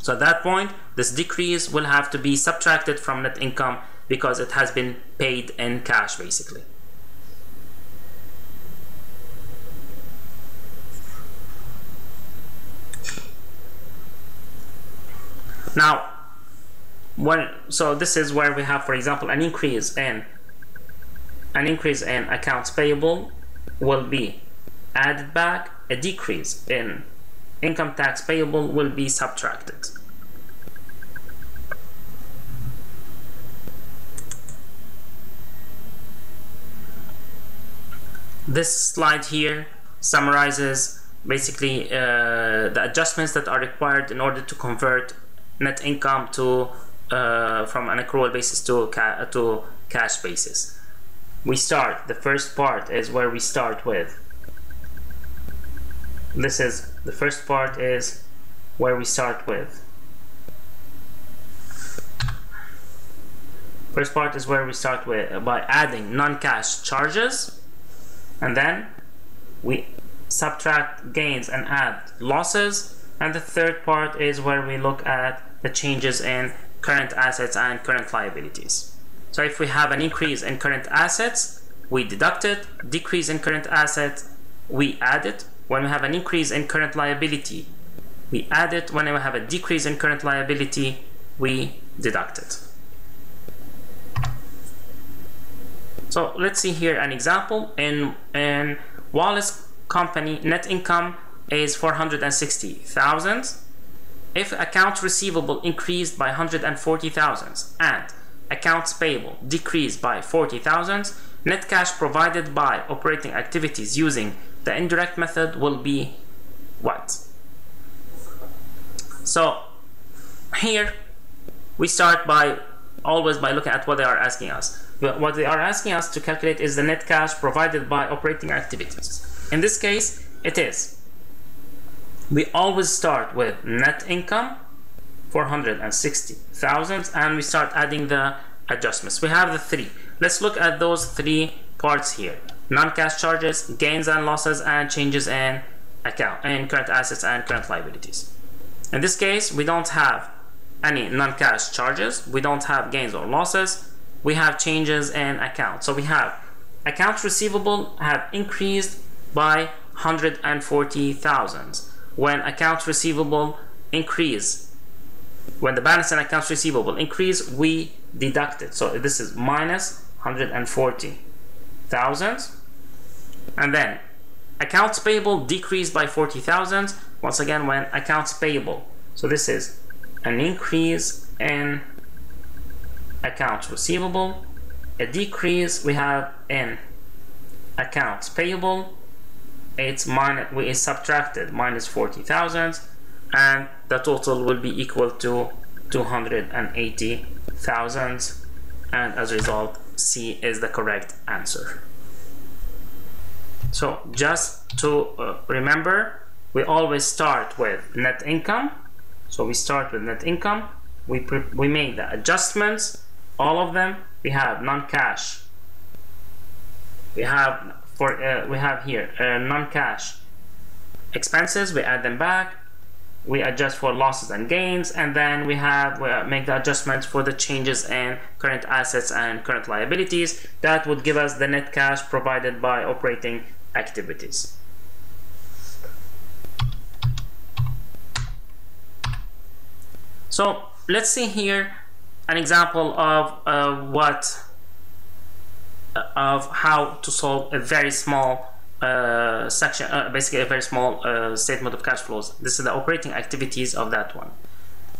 A: So at that point, this decrease will have to be subtracted from net income because it has been paid in cash basically. Now, so this is where we have, for example, an increase in accounts payable will be added back, a decrease in income tax payable will be subtracted. This slide here summarizes basically the adjustments that are required in order to convert net income to from an accrual basis to cash basis. The first part is where we start with. The first part is where we start with. First part is where we start with by adding non-cash charges, and then we subtract gains and add losses. And the third part is where we look at the changes in current assets and current liabilities. So if we have an increase in current assets, we deduct it. Decrease in current assets, we add it. When we have an increase in current liability, we add it. When we have a decrease in current liability, we deduct it. So let's see here an example. In Wallace Company, net income is 460,000. If accounts receivable increased by 140,000 and accounts payable decreased by 40,000, net cash provided by operating activities using the indirect method will be what? So here we start by looking at what they are asking us. What they are asking us to calculate is the net cash provided by operating activities. In this case, it is. We always start with net income, 460,000, and we start adding the adjustments. We have the three. Let's look at those three parts here. Non-cash charges, gains and losses, and changes in current assets and current liabilities. In this case, we don't have any non-cash charges, we don't have gains or losses, we have changes in accounts. So we have accounts receivable have increased by 140,000. When accounts receivable increase, when the balance in accounts receivable increase, we deduct it. So this is minus 140,000. And then accounts payable decreased by 40,000. Once again, when accounts payable, so this is an increase in accounts receivable, a decrease we have in accounts payable, we subtracted minus 40,000, and the total will be equal to 280,000, and as a result C is the correct answer. So just to remember, we always start with net income. So we start with net income, we make the adjustments, all of them. We have non-cash, we have here non-cash expenses, we add them back, we adjust for losses and gains, and then we make the adjustments for the changes in current assets and current liabilities. That would give us the net cash provided by operating activities. So let's see here an example of how to solve a very small section, basically a very small statement of cash flows. This is the operating activities of that one.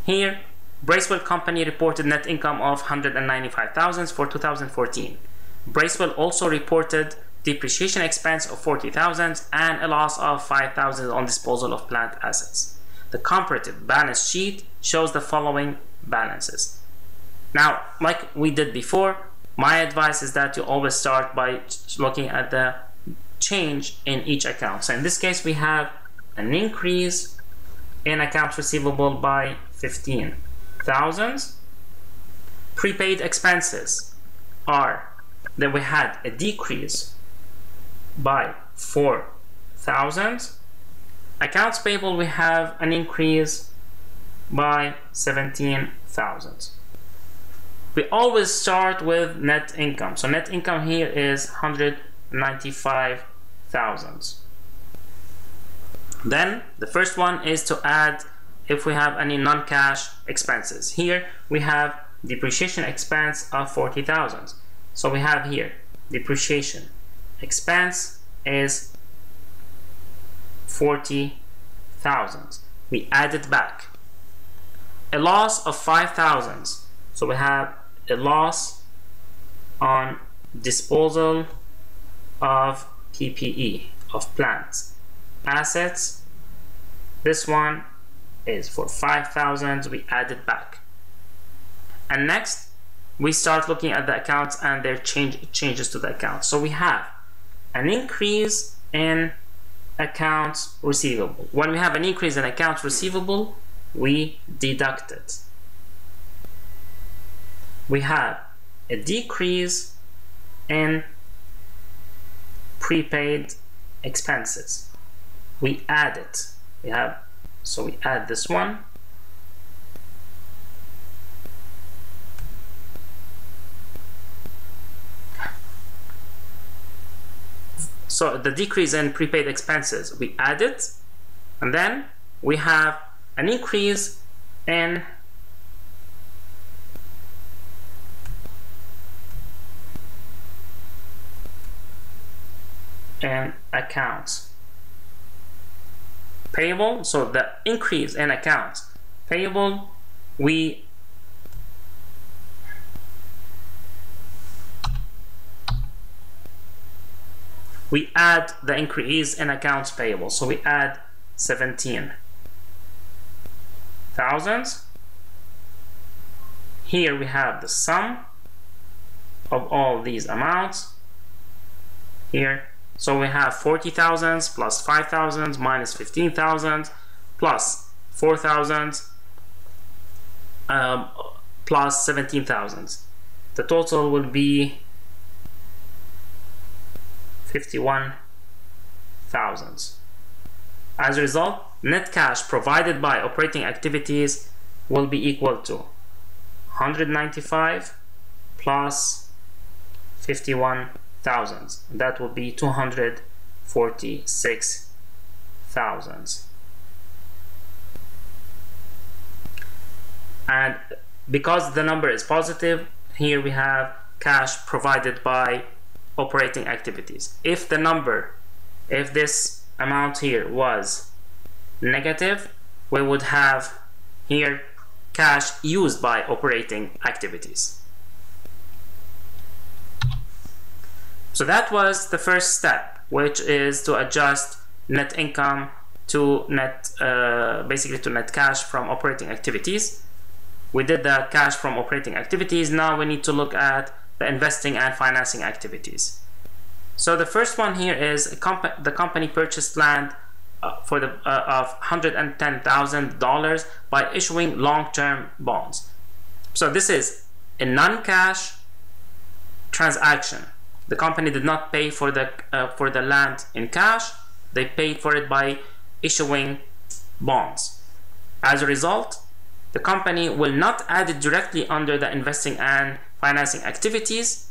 A: Here, Bracewell Company reported net income of $195,000 for 2014. Bracewell also reported depreciation expense of $40,000 and a loss of $5,000 on disposal of plant assets. The comparative balance sheet shows the following balances. Now, like we did before, my advice is that you always start by looking at the change in each account. So in this case, we have an increase in accounts receivable by $15,000. Prepaid expenses are that we had a decrease by $4,000. Accounts payable, we have an increase by $17,000. We always start with net income. So net income here is $195,000. Then the first one is to add if we have any non-cash expenses. Here we have depreciation expense of $40,000. So we have here depreciation expense is $40,000. We add it back. A loss of $5,000. So we have a loss on disposal of PPE, of plants assets. This one is for $5,000. We add it back. And next we start looking at the accounts and their changes to the account. So we have an increase in accounts receivable. When we have an increase in accounts receivable, we deduct it. We have a decrease in prepaid expenses. We add it. So we add this one. So the decrease in prepaid expenses, we add it, and then we have an increase in accounts payable. So the increase in accounts payable, we add the increase in accounts payable. So we add $17,000. Here we have the sum of all these amounts here. So we have $40,000 plus $5,000 minus $15,000 plus $4,000 plus $17,000. The total will be $51,000. As a result, net cash provided by operating activities will be equal to 195 plus 51,000. That will be 246,000. And because the number is positive, here we have cash provided by operating activities. If this amount here was negative, we would have here cash used by operating activities. So that was the first step, which is to adjust net income to basically to net cash from operating activities. We did the cash from operating activities. Now we need to look at the investing and financing activities. So the first one here is the company purchased land of $110,000 by issuing long-term bonds. So this is a non-cash transaction. The company did not pay for the land in cash. They paid for it by issuing bonds. As a result, the company will not add it directly under the investing and financing activities,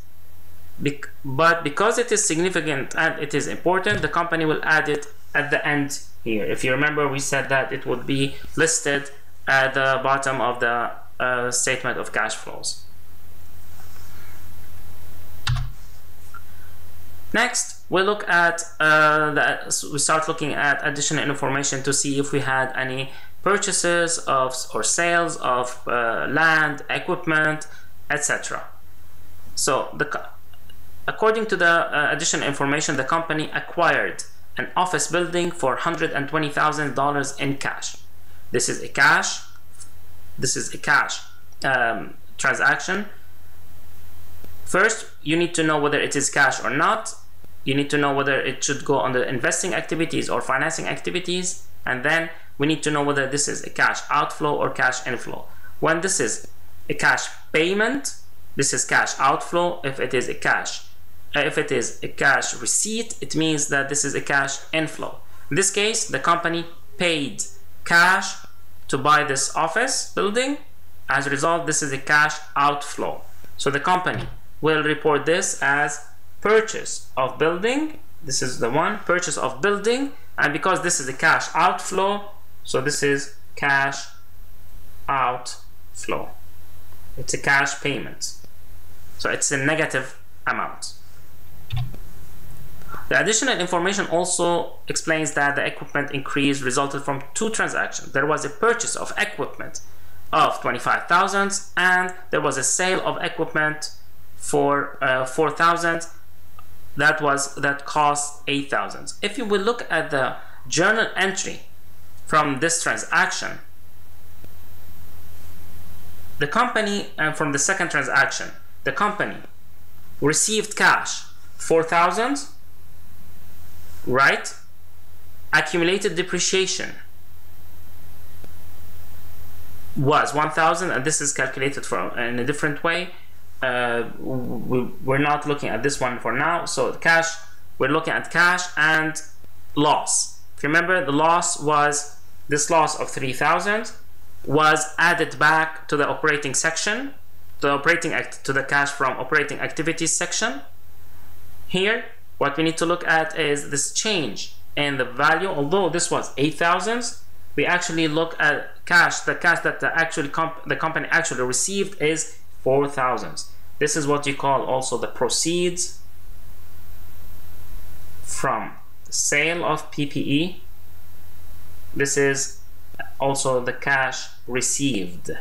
A: but because it is significant and it is important, the company will add it at the end here. If you remember, we said that it would be listed at the bottom of the statement of cash flows. Next, we look at we start looking at additional information to see if we had any purchases of or sales of land, equipment, etc. So according to the additional information, the company acquired an office building for $120,000 in cash. This is a cash transaction. First, you need to know whether it is cash or not. You need to know whether it should go under investing activities or financing activities, and then we need to know whether this is a cash outflow or cash inflow. When this is a cash payment, this is cash outflow. If it is a cash receipt, it means that this is a cash inflow. In this case, the company paid cash to buy this office building. As a result, this is a cash outflow. So the company will report this as purchase of building. This is the one, purchase of building, and because this is a cash outflow, so this is cash outflow. It's a cash payment, so it's a negative amount. The additional information also explains that the equipment increase resulted from two transactions. There was a purchase of equipment of $25,000 and there was a sale of equipment for $4,000 that cost $8,000. If you will look at the journal entry from this transaction, the company, and from the second transaction, the company received cash $4,000, right? Accumulated depreciation was $1,000, and this is calculated in a different way. We're not looking at this one for now. So the cash, we're looking at cash and loss. If you remember, the loss was this loss of $3,000 was added back to the operating section, to the cash from operating activities section. Here, what we need to look at is this change in the value. Although this was $8,000, we actually look at cash. The cash that the company actually received is $4,000. This is what you call also the proceeds from the sale of PPE. This is also the cash received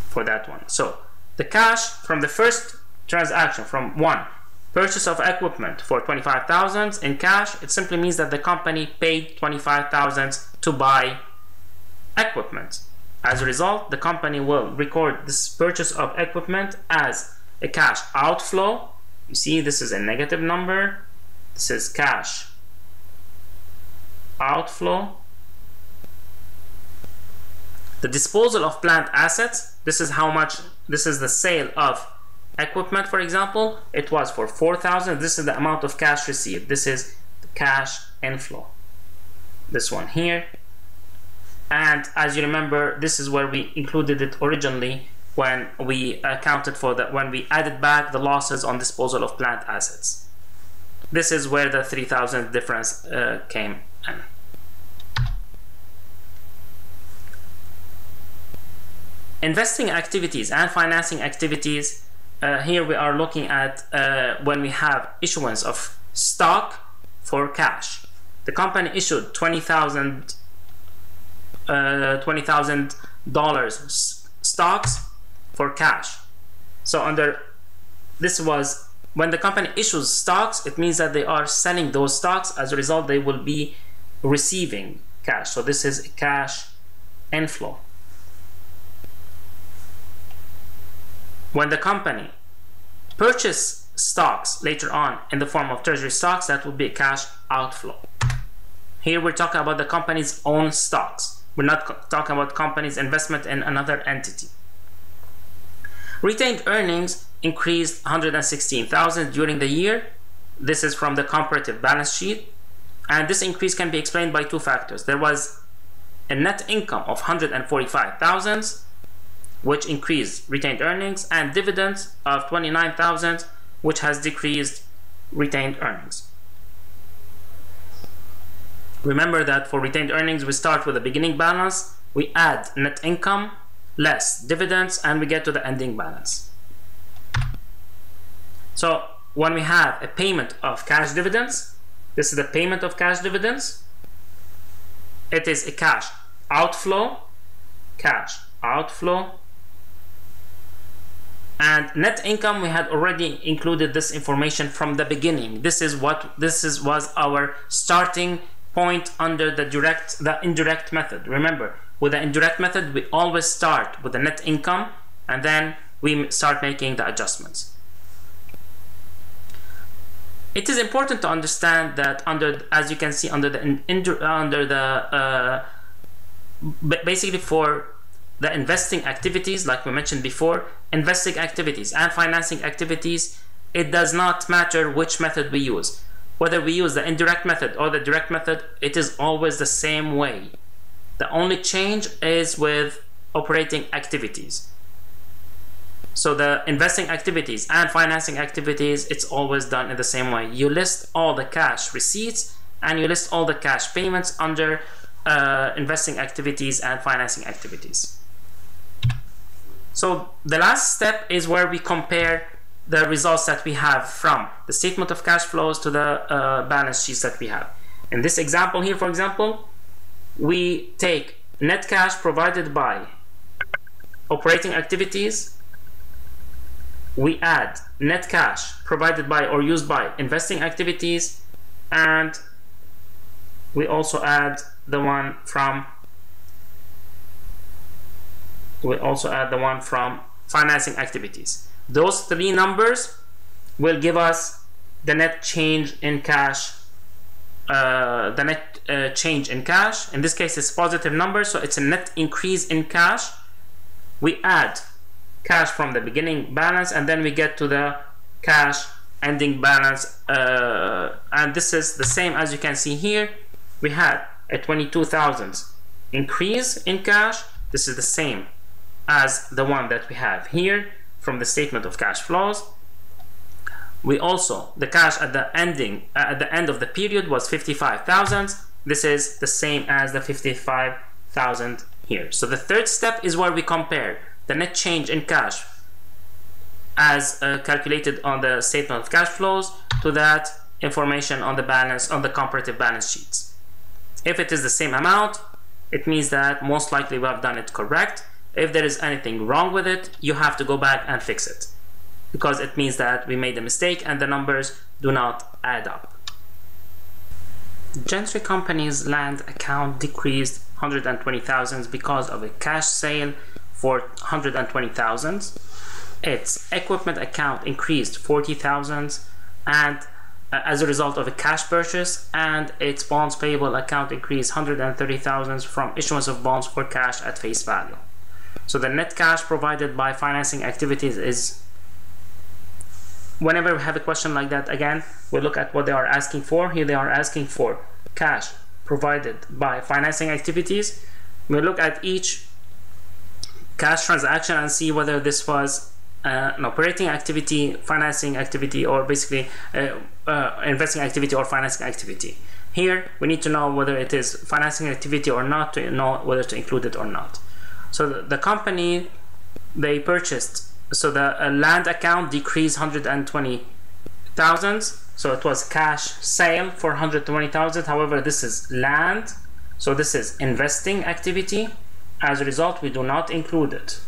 A: for that one. So the cash from the first transaction, from one, purchase of equipment for $25,000 in cash, it simply means that the company paid $25,000 to buy equipment. As a result, the company will record this purchase of equipment as a cash outflow. You see, this is a negative number. This is cash outflow. The disposal of plant assets, this is how much, this is the sale of equipment, for example. It was for $4,000. This is the amount of cash received. This is the cash inflow. This one here. And as you remember, this is where we included it originally when we accounted for that, when we added back the losses on disposal of plant assets. This is where the $3,000 difference came in. Investing activities and financing activities. Here we are looking at when we have issuance of stock for cash. The company issued $20,000 stocks for cash. So under this was when the company issues stocks, it means that they are selling those stocks. As a result, they will be receiving cash. So this is a cash inflow. When the company purchases stocks later on in the form of treasury stocks, that would be a cash outflow. Here we're talking about the company's own stocks. We're not talking about company's investment in another entity. Retained earnings increased $116,000 during the year. This is from the comparative balance sheet. And this increase can be explained by two factors. There was a net income of 145,000, which increased retained earnings, and dividends of 29,000, which has decreased retained earnings. Remember that for retained earnings, we start with a beginning balance, we add net income less dividends, and we get to the ending balance. So when we have a payment of cash dividends, this is the payment of cash dividends. It is a cash outflow, and net income, we had already included this information from the beginning. This was our starting point under the indirect method. Remember, with the indirect method, we always start with the net income and then we start making the adjustments. It is important to understand that as you can see, basically for the investing activities, like we mentioned before, investing activities and financing activities, it does not matter which method we use. Whether we use the indirect method or the direct method, it is always the same way. The only change is with operating activities. So the investing activities and financing activities, it's always done in the same way. You list all the cash receipts and you list all the cash payments under investing activities and financing activities. So the last step is where we compare the results that we have from the statement of cash flows to the balance sheets that we have. In this example here, for example, we take net cash provided by operating activities, we add net cash provided by or used by investing activities, and we also add the one from financing activities. Those three numbers will give us the net change in cash. Change in cash, in this case, it's positive number, so it's a net increase in cash. We add cash from the beginning balance and then we get to the cash ending balance, and this is the same as you can see here. We had a 22,000 increase in cash. This is the same as the one that we have here from the statement of cash flows. We also, the cash at the end of the period was 55,000. This is the same as the 55,000 here. So the third step is where we compare the net change in cash as calculated on the statement of cash flows to that information on the comparative balance sheets. If it is the same amount, it means that most likely we have done it correct. If there is anything wrong with it, you have to go back and fix it, because it means that we made a mistake and the numbers do not add up. Gentry Company's land account decreased 120,000 because of a cash sale for 120,000. Its equipment account increased 40,000 and as a result of a cash purchase, and its bonds payable account increased 130,000 from issuance of bonds for cash at face value. So the net cash provided by financing activities is, whenever we have a question like that, again, we look at what they are asking for. Here they are asking for cash provided by financing activities. We look at each cash transaction and see whether this was an operating activity, financing activity, or basically investing activity or financing activity. Here we need to know whether it is financing activity or not to know whether to include it or not. So the company, they purchased, so the land account decreased 120,000. So it was cash sale for 120,000. However, this is land, so this is investing activity. As a result, we do not include it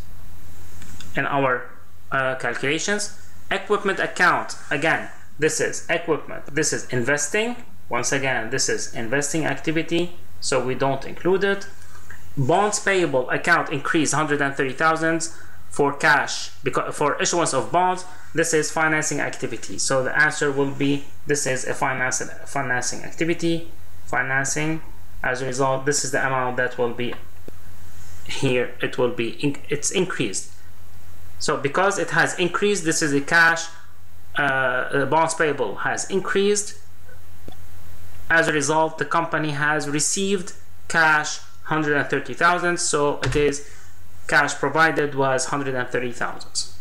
A: in our calculations. Equipment account, again, this is equipment, this is investing. Once again, this is investing activity, so we don't include it. Bonds payable account increased 130,000 for cash for issuance of bonds. This is financing activity, so the answer will be this is a financing activity, financing. As a result, this is the amount that will be here. It will be it's increased. So because it has increased, this is a cash. Bonds payable has increased. As a result, the company has received cash 130,000, so it is cash provided was 130,000.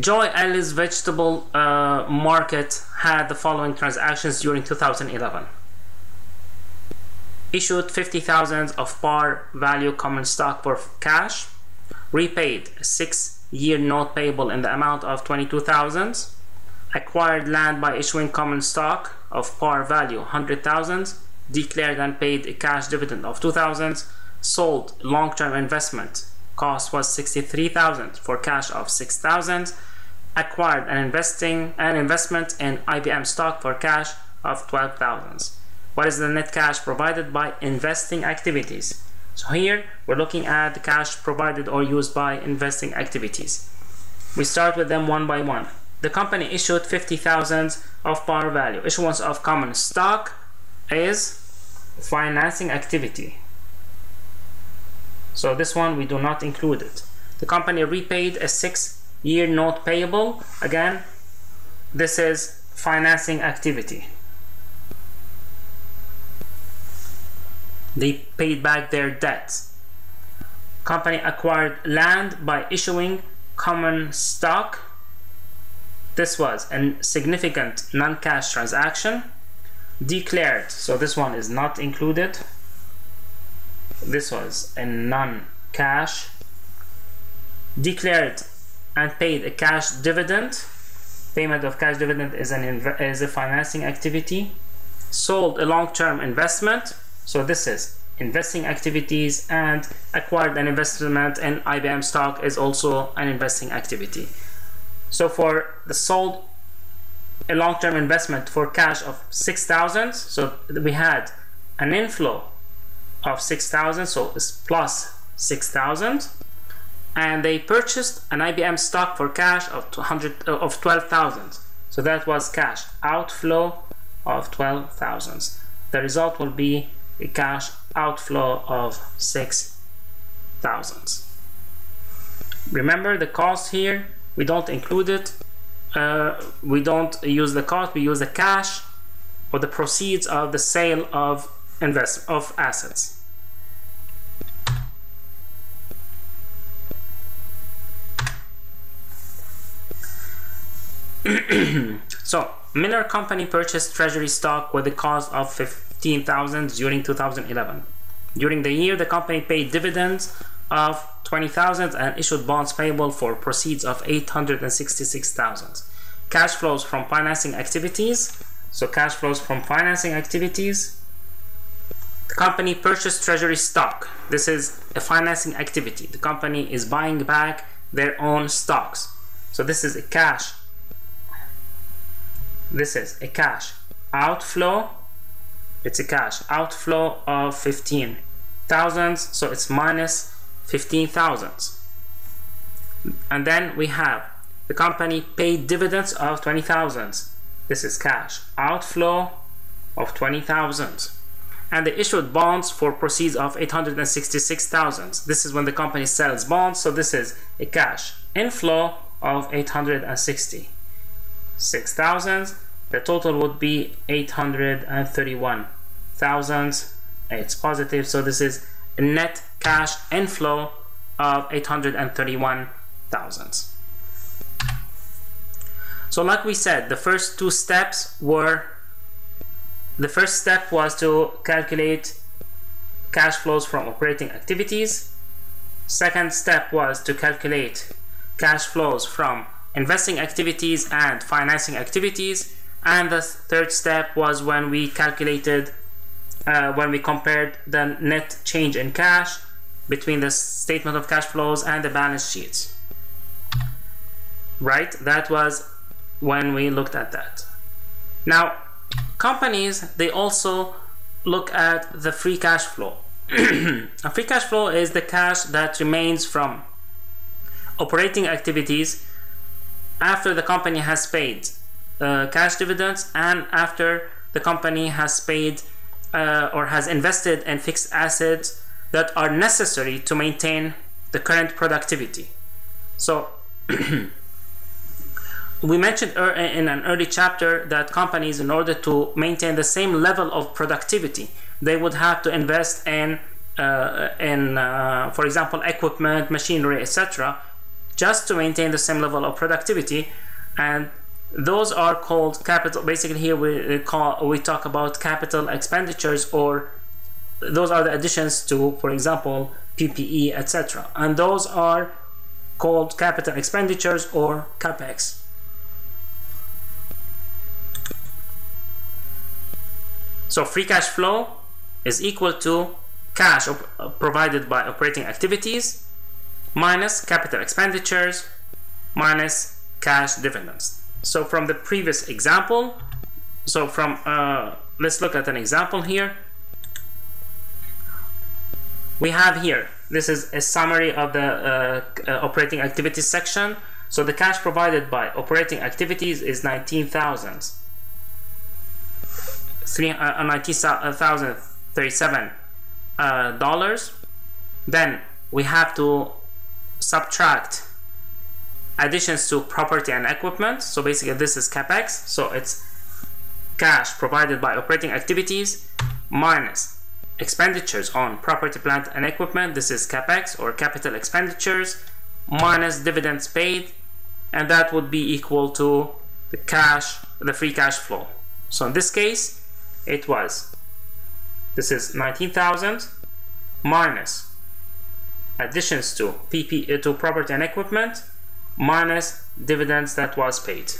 A: Joy Ali's Vegetable Market had the following transactions during 2011. Issued 50,000 of par value common stock for cash, repaid a 6-year note payable in the amount of 22,000, acquired land by issuing common stock of par value 100,000, declared and paid a cash dividend of 2,000, sold long-term investment, cost was 63,000 for cash of 6,000, acquired an investment in IBM stock for cash of 12,000. What is the net cash provided by investing activities? So here we're looking at the cash provided or used by investing activities. We start with them one by one. The company issued 50,000 of par value. Issuance of common stock is financing activity. So this one we do not include it. The company repaid a 6-year note payable. Again, this is financing activity. They paid back their debts. Company acquired land by issuing common stock. This was a significant non-cash transaction. Declared, so this one is not included. This was a non-cash. Declared and paid a cash dividend. Payment of cash dividend is a financing activity. Sold a long-term investment. So this is investing activities, and acquired an investment in IBM stock is also an investing activity. So for the sold a long-term investment for cash of 6,000, so we had an inflow of 6,000, so it's plus 6,000, and they purchased an IBM stock for cash of 12,000. So that was cash outflow of 12,000. The result will be a cash outflow of 6,000. Remember the cost here, we don't include it. We don't use the cost, we use the cash or the proceeds of the sale of assets. So Miller Company purchased treasury stock with a cost of 15,000 during 2011. During the year, the company paid dividends of 20,000 and issued bonds payable for proceeds of 866,000. Cash flows from financing activities. So cash flows from financing activities. The company purchased treasury stock. This is a financing activity. The company is buying back their own stocks. So this is a cash. This is a cash outflow. It's a cash outflow of 15,000. So it's minus 15,000. And then we have the company paid dividends of 20,000. This is cash outflow of 20,000. And they issued bonds for proceeds of 866,000. This is when the company sells bonds. So this is a cash inflow of 866,000. The total would be 831,000. It's positive. So this is a net cash inflow of 831,000. So like we said, the first two steps were, the first step was to calculate cash flows from operating activities. Second step was to calculate cash flows from investing activities and financing activities. And the third step was when we calculated, when we compared the net change in cash between the statement of cash flows and the balance sheets. Right? That was when we looked at that. Now, companies, they also look at the free cash flow. A free cash flow is the cash that remains from operating activities after the company has paid cash dividends and after the company has paid or has invested in fixed assets that are necessary to maintain the current productivity. So we mentioned in an early chapter that companies, in order to maintain the same level of productivity, they would have to invest in for example, equipment, machinery, etc., just to maintain the same level of productivity. And those are called capital. Basically, here we talk about capital expenditures, or those are the additions to, for example, PPE, etc. And those are called capital expenditures, or CapEx. So free cash flow is equal to cash provided by operating activities minus capital expenditures minus cash dividends. So from the previous example, let's look at an example here. We have here, this is a summary of the operating activities section. So the cash provided by operating activities is $19,037. Then we have to subtract additions to property and equipment. So basically this is CapEx. So it's cash provided by operating activities minus expenditures on property, plant and equipment. This is CapEx, or capital expenditures, minus dividends paid, and that would be equal to the free cash flow. So in this case, this is 19,000 minus additions to property and equipment minus dividends that was paid.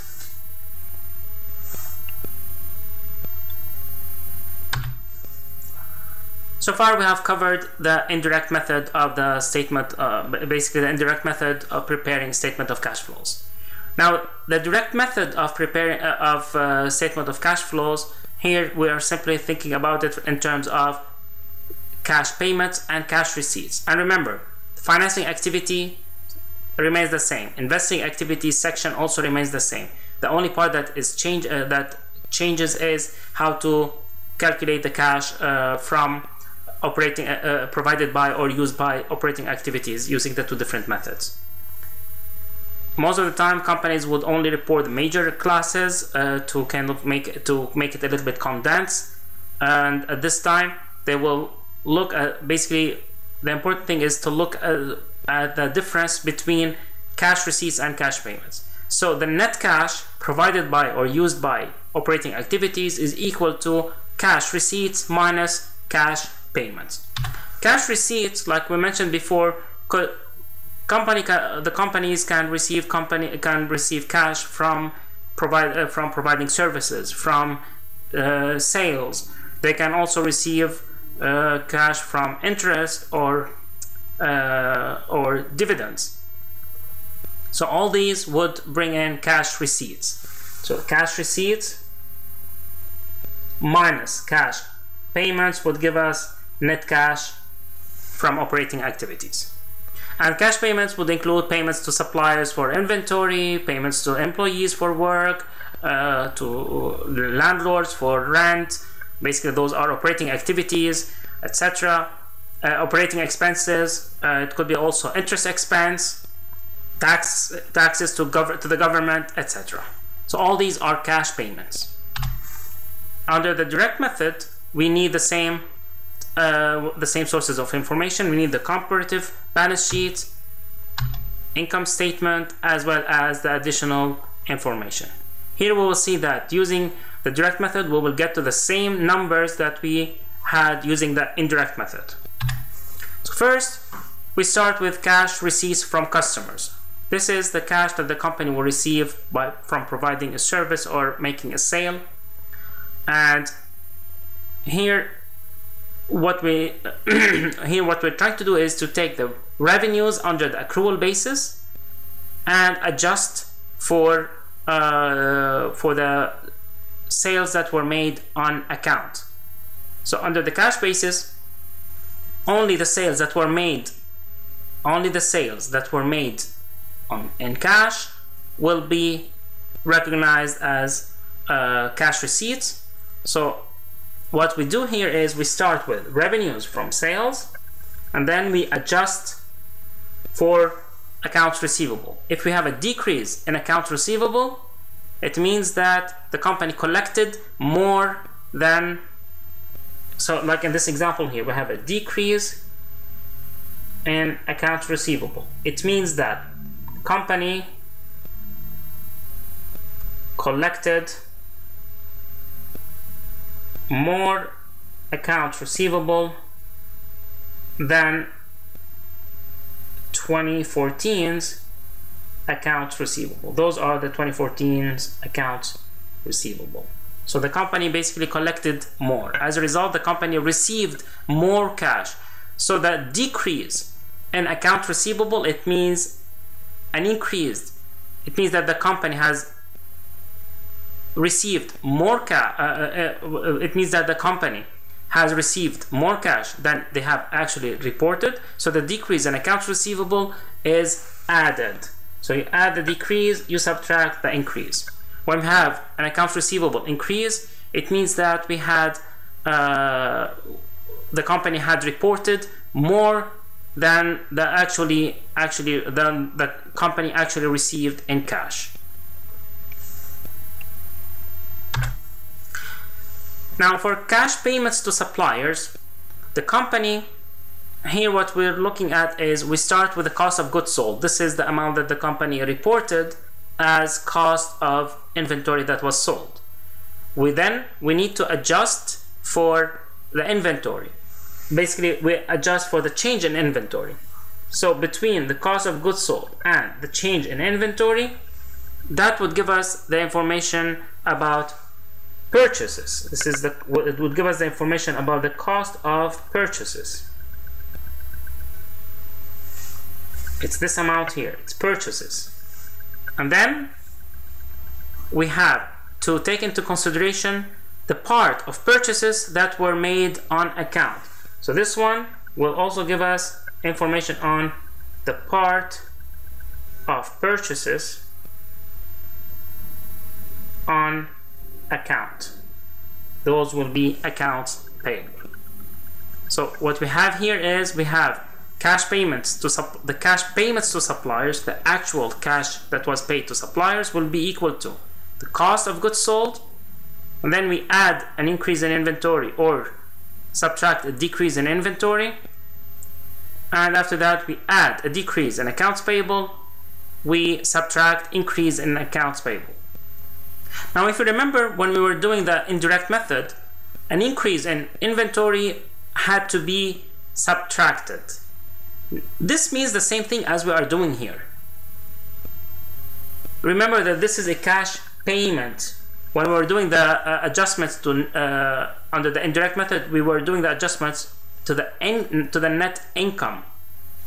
A: So far we have covered the indirect method of the statement, basically the indirect method of preparing statement of cash flows. Now the direct method of preparing statement of cash flows, here we are simply thinking about it in terms of cash payments and cash receipts. And remember, financing activity remains the same. Investing activity section also remains the same. The only part that changes is how to calculate the cash from operating provided by or used by operating activities using the two different methods. Most of the time, companies would only report the major classes to kind of make it a little bit condensed. And at this time, they will look at, basically, the important thing is to look at the difference between cash receipts and cash payments. So the net cash provided by or used by operating activities is equal to cash receipts minus cash payments. Cash receipts, like we mentioned before, the companies can receive cash from providing services, from sales. They can also receive cash from interest or dividends. So all these would bring in cash receipts. So cash receipts minus cash payments would give us net cash from operating activities. And cash payments would include payments to suppliers for inventory, payments to employees for work, to landlords for rent. Basically, those are operating activities, etc. Operating expenses, it could be also interest expense, taxes to the government, etc. So all these are cash payments. Under the direct method, we need the same sources of information. We need the comparative balance sheet, income statement, as well as the additional information. Here we will see that using the direct method, we will get to the same numbers that we had using the indirect method. So first, we start with cash receipts from customers. This is the cash that the company will receive from providing a service or making a sale. And here what we're trying to do is to take the revenues under the accrual basis and adjust for the sales that were made on account. So under the cash basis, only the sales that were made in cash will be recognized as cash receipts. So what we do here is we start with revenues from sales, and then we adjust for accounts receivable. If we have a decrease in accounts receivable, it means that the company collected more than So like in this example here, we have a decrease in accounts receivable. It means that company collected more accounts receivable than 2014's accounts receivable. Those are the 2014's accounts receivable. So the company basically collected more. As a result, the company received more cash. So that decrease in accounts receivable, it means an increase. It means that the company has received more cash. It means that the company has received more cash than they have actually reported. So the decrease in accounts receivable is added. So you add the decrease, you subtract the increase. When we have an accounts receivable increase, it means that we had the company had reported more than the company actually received in cash. Now for cash payments to suppliers, the company, here what we're looking at is we start with the cost of goods sold. This is the amount that the company reported as cost of inventory that was sold. We need to adjust for the inventory. Basically, we adjust for the change in inventory. So between the cost of goods sold and the change in inventory, that would give us the information about purchases. It would give us the information about the cost of purchases. It's this amount here, it's purchases. And then we have to take into consideration the part of purchases that were made on account. So this one will also give us information on the part of purchases on account. Those will be accounts payable. So what we have here is we have cash payments to the cash payments to suppliers. The actual cash that was paid to suppliers will be equal to the cost of goods sold, and then we add an increase in inventory or subtract a decrease in inventory, and after that we add a decrease in accounts payable, we subtract increase in accounts payable. Now if you remember, when we were doing the indirect method, an increase in inventory had to be subtracted. This means the same thing as we are doing here. Remember that this is a cash payment. When we were doing the adjustments to under the indirect method, we were doing the adjustments to the net income.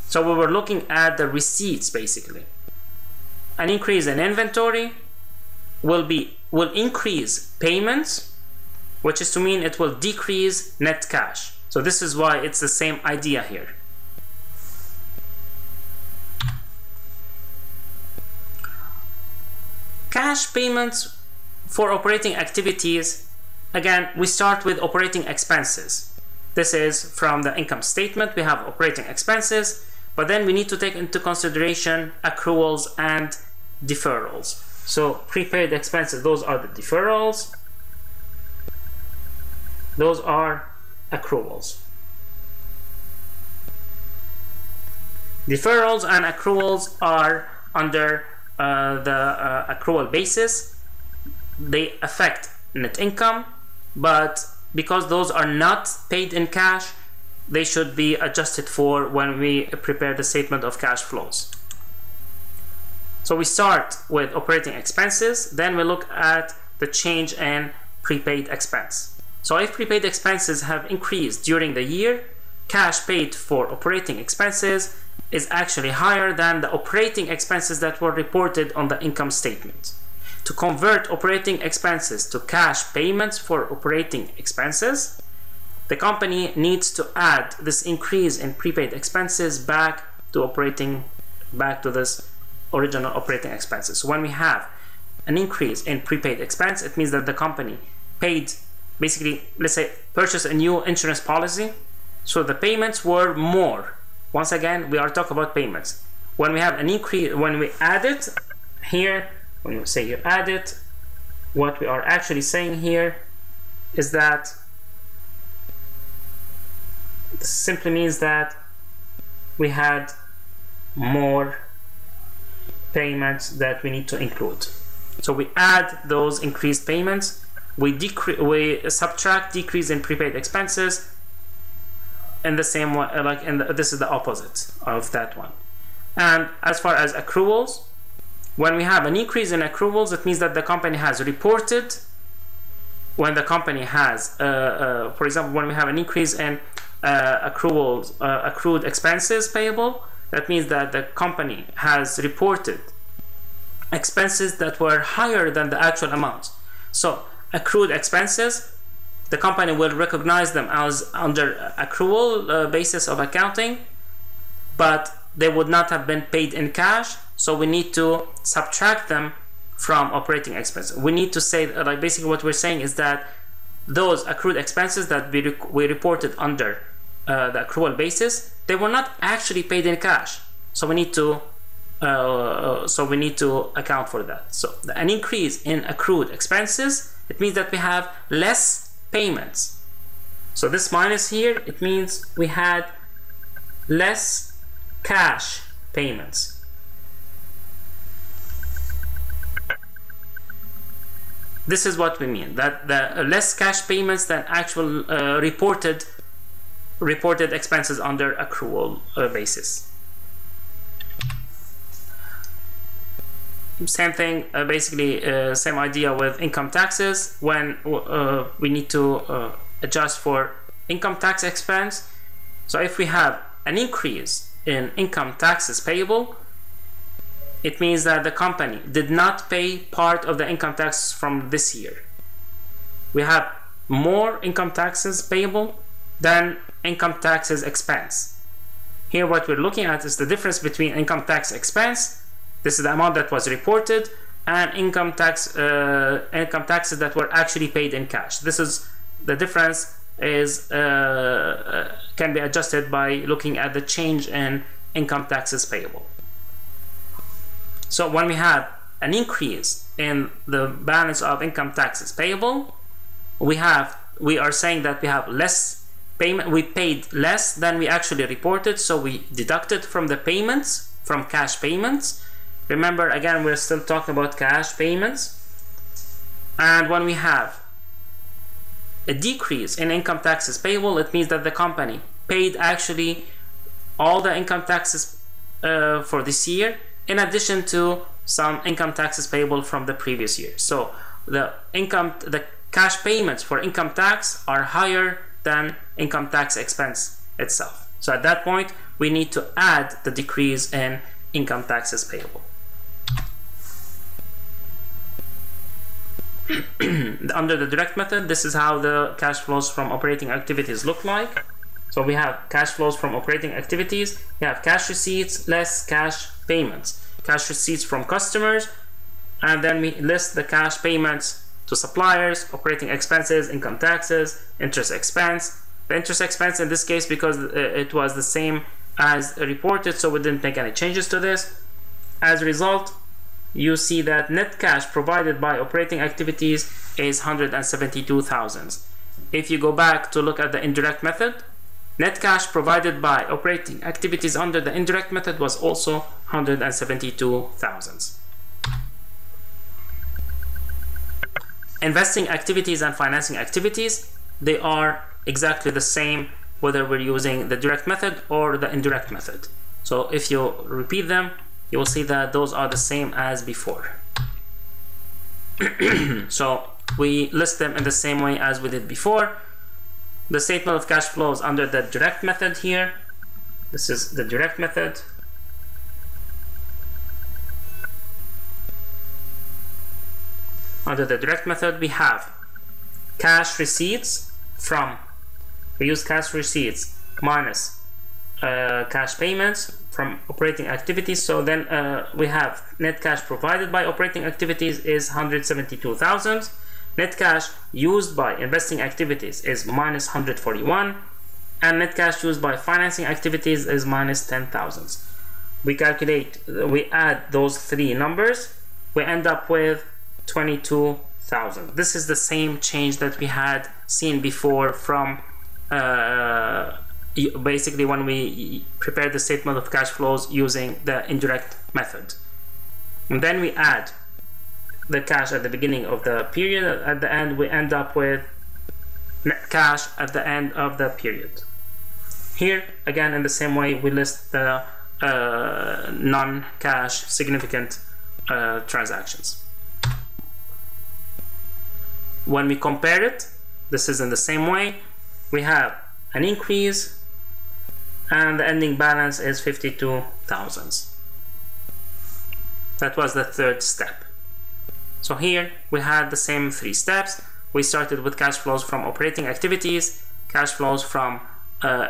A: So we were looking at the receipts basically. An increase in inventory will increase payments, which is to mean it will decrease net cash. So this is why it's the same idea here. Cash payments for operating activities, again, we start with operating expenses. This is from the income statement. We have operating expenses, but then we need to take into consideration accruals and deferrals. So prepaid expenses, those are the deferrals. Those are accruals. Deferrals and accruals are under the accrual basis. They affect net income, but because those are not paid in cash, they should be adjusted for when we prepare the statement of cash flows. So we start with operating expenses, then we look at the change in prepaid expense. So if prepaid expenses have increased during the year, cash paid for operating expenses is actually higher than the operating expenses that were reported on the income statement. To convert operating expenses to cash payments for operating expenses, the company needs to add this increase in prepaid expenses back to this original operating expenses. So when we have an increase in prepaid expense, it means that the company paid, basically, let's say, purchased a new insurance policy, so the payments were more. Once again, we are talking about payments. When we have an increase, when we add it here, when you say you add it, what we are actually saying here is that This simply means that we had more payments that we need to include. So we add those increased payments, we subtract decrease in prepaid expenses, in the same way, this is the opposite of that one. And as far as accruals, when we have an increase in accruals, it means that the company has reported. When the company has, for example, when we have an increase in accrued expenses payable, that means that the company has reported expenses that were higher than the actual amounts. So accrued expenses, the company will recognize them as under accrual basis of accounting, but they would not have been paid in cash, so we need to subtract them from operating expenses. We need to say, basically what we're saying is that those accrued expenses that we reported under the accrual basis, they were not actually paid in cash, so we need to account for that. So an increase in accrued expenses, it means that we have less payments. So this minus here, it means we had less cash payments. This is what we mean, that the less cash payments than actual reported expenses under accrual basis. Same thing, basically same idea with income taxes. When we need to adjust for income tax expense, so if we have an increase in income taxes payable, it means that the company did not pay part of the income tax from this year. We have more income taxes payable than income taxes expense. Here what we're looking at is the difference between income tax expense, this is the amount that was reported, and income taxes that were actually paid in cash. This is the difference is can be adjusted by looking at the change in income taxes payable. So when we have an increase in the balance of income taxes payable, we are saying that we have less payment, we paid less than we actually reported, so we deducted from the payments, from cash payments. Remember, again, we're still talking about cash payments. And when we have a decrease in income taxes payable, it means that the company paid actually all the income taxes for this year, in addition to some income taxes payable from the previous year. So the cash payments for income tax are higher than income tax expense itself. So at that point, we need to add the decrease in income taxes payable. Under the direct method, this is how the cash flows from operating activities look like. So we have cash flows from operating activities, we have cash receipts less cash payments, cash receipts from customers, and then we list the cash payments to suppliers, operating expenses, income taxes, interest expense. The interest expense in this case, because it was the same as reported, so we didn't make any changes to this. As a result, you see that net cash provided by operating activities is 172,000. If you go back to look at the indirect method, net cash provided by operating activities under the indirect method was also 172,000. Investing activities and financing activities, they are exactly the same whether we're using the direct method or the indirect method. So if you repeat them, you will see that those are the same as before. So we list them in the same way as we did before. The statement of cash flows under the direct method here. This is the direct method. Under the direct method, we have cash receipts from, we use cash receipts minus cash payments from operating activities. So then we have net cash provided by operating activities is 172,000. Net cash used by investing activities is minus 141, and net cash used by financing activities is minus 10,000. We add those three numbers, we end up with 22,000. This is the same change that we had seen before from basically when we prepare the statement of cash flows using the indirect method. And then we add the cash at the beginning of the period. At the end, we end up with net cash at the end of the period. Here, again, in the same way, we list the non-cash significant transactions. When we compare it, this is in the same way. We have an increase, and the ending balance is 52,000. That was the third step. So here we had the same three steps. We started with cash flows from operating activities, cash flows from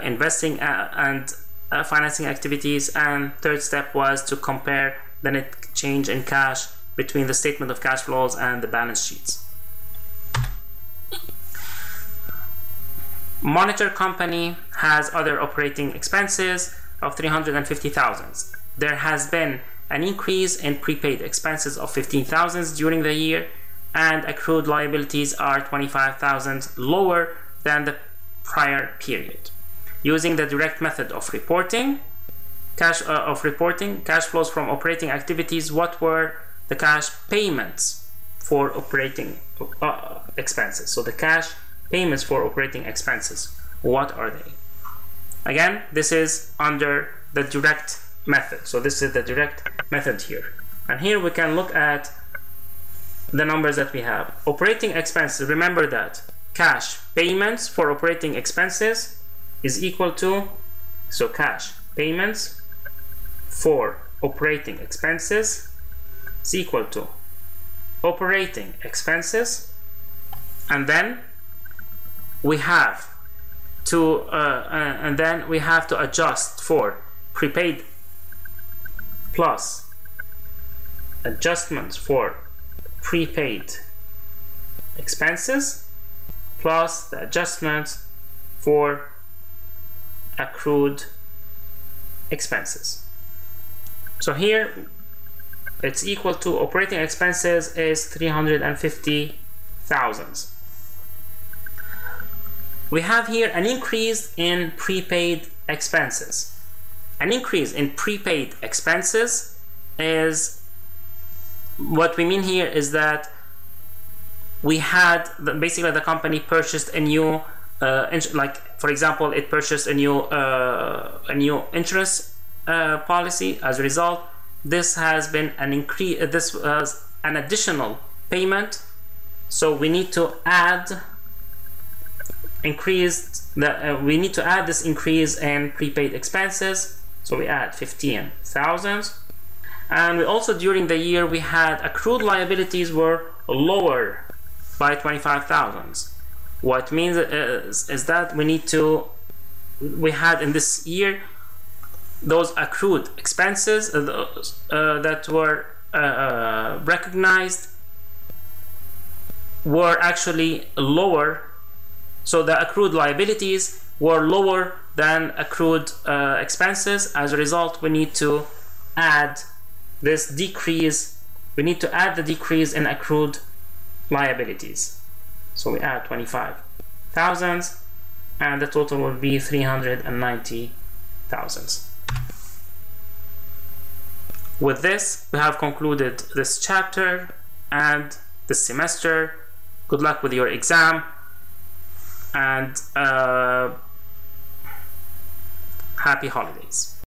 A: investing and financing activities, and third step was to compare the net change in cash between the statement of cash flows and the balance sheets. Monitor company has other operating expenses of 350,000. There has been an increase in prepaid expenses of 15,000 during the year, and accrued liabilities are 25,000 lower than the prior period. Using the direct method of reporting, cash flows from operating activities, what were the cash payments for operating expenses? So the cash payments for operating expenses, what are they? Again, this is under the direct method. So this is the direct method here. And here we can look at the numbers that we have. Operating expenses, remember that cash payments for operating expenses is equal to, so cash payments for operating expenses is equal to operating expenses, and then we have to adjust for prepaid plus adjustments for prepaid expenses plus the adjustments for accrued expenses. So here it's equal to operating expenses is 350,000. We have here an increase in prepaid expenses. An increase in prepaid expenses is, what we mean here is that we had, basically the company purchased a new, like for example, it purchased a new insurance policy. As a result, this has been an increase, this was an additional payment. So we need to add we need to add this increase in prepaid expenses. So we add 15,000, and we also, during the year, we had accrued liabilities were lower by 25,000. What means is that we had in this year those accrued expenses that were recognized were actually lower. So the accrued liabilities were lower than accrued expenses. As a result, we need to add this decrease. We need to add the decrease in accrued liabilities. So we add 25,000, and the total will be 390,000. With this, we have concluded this chapter and this semester. Good luck with your exam, and happy holidays.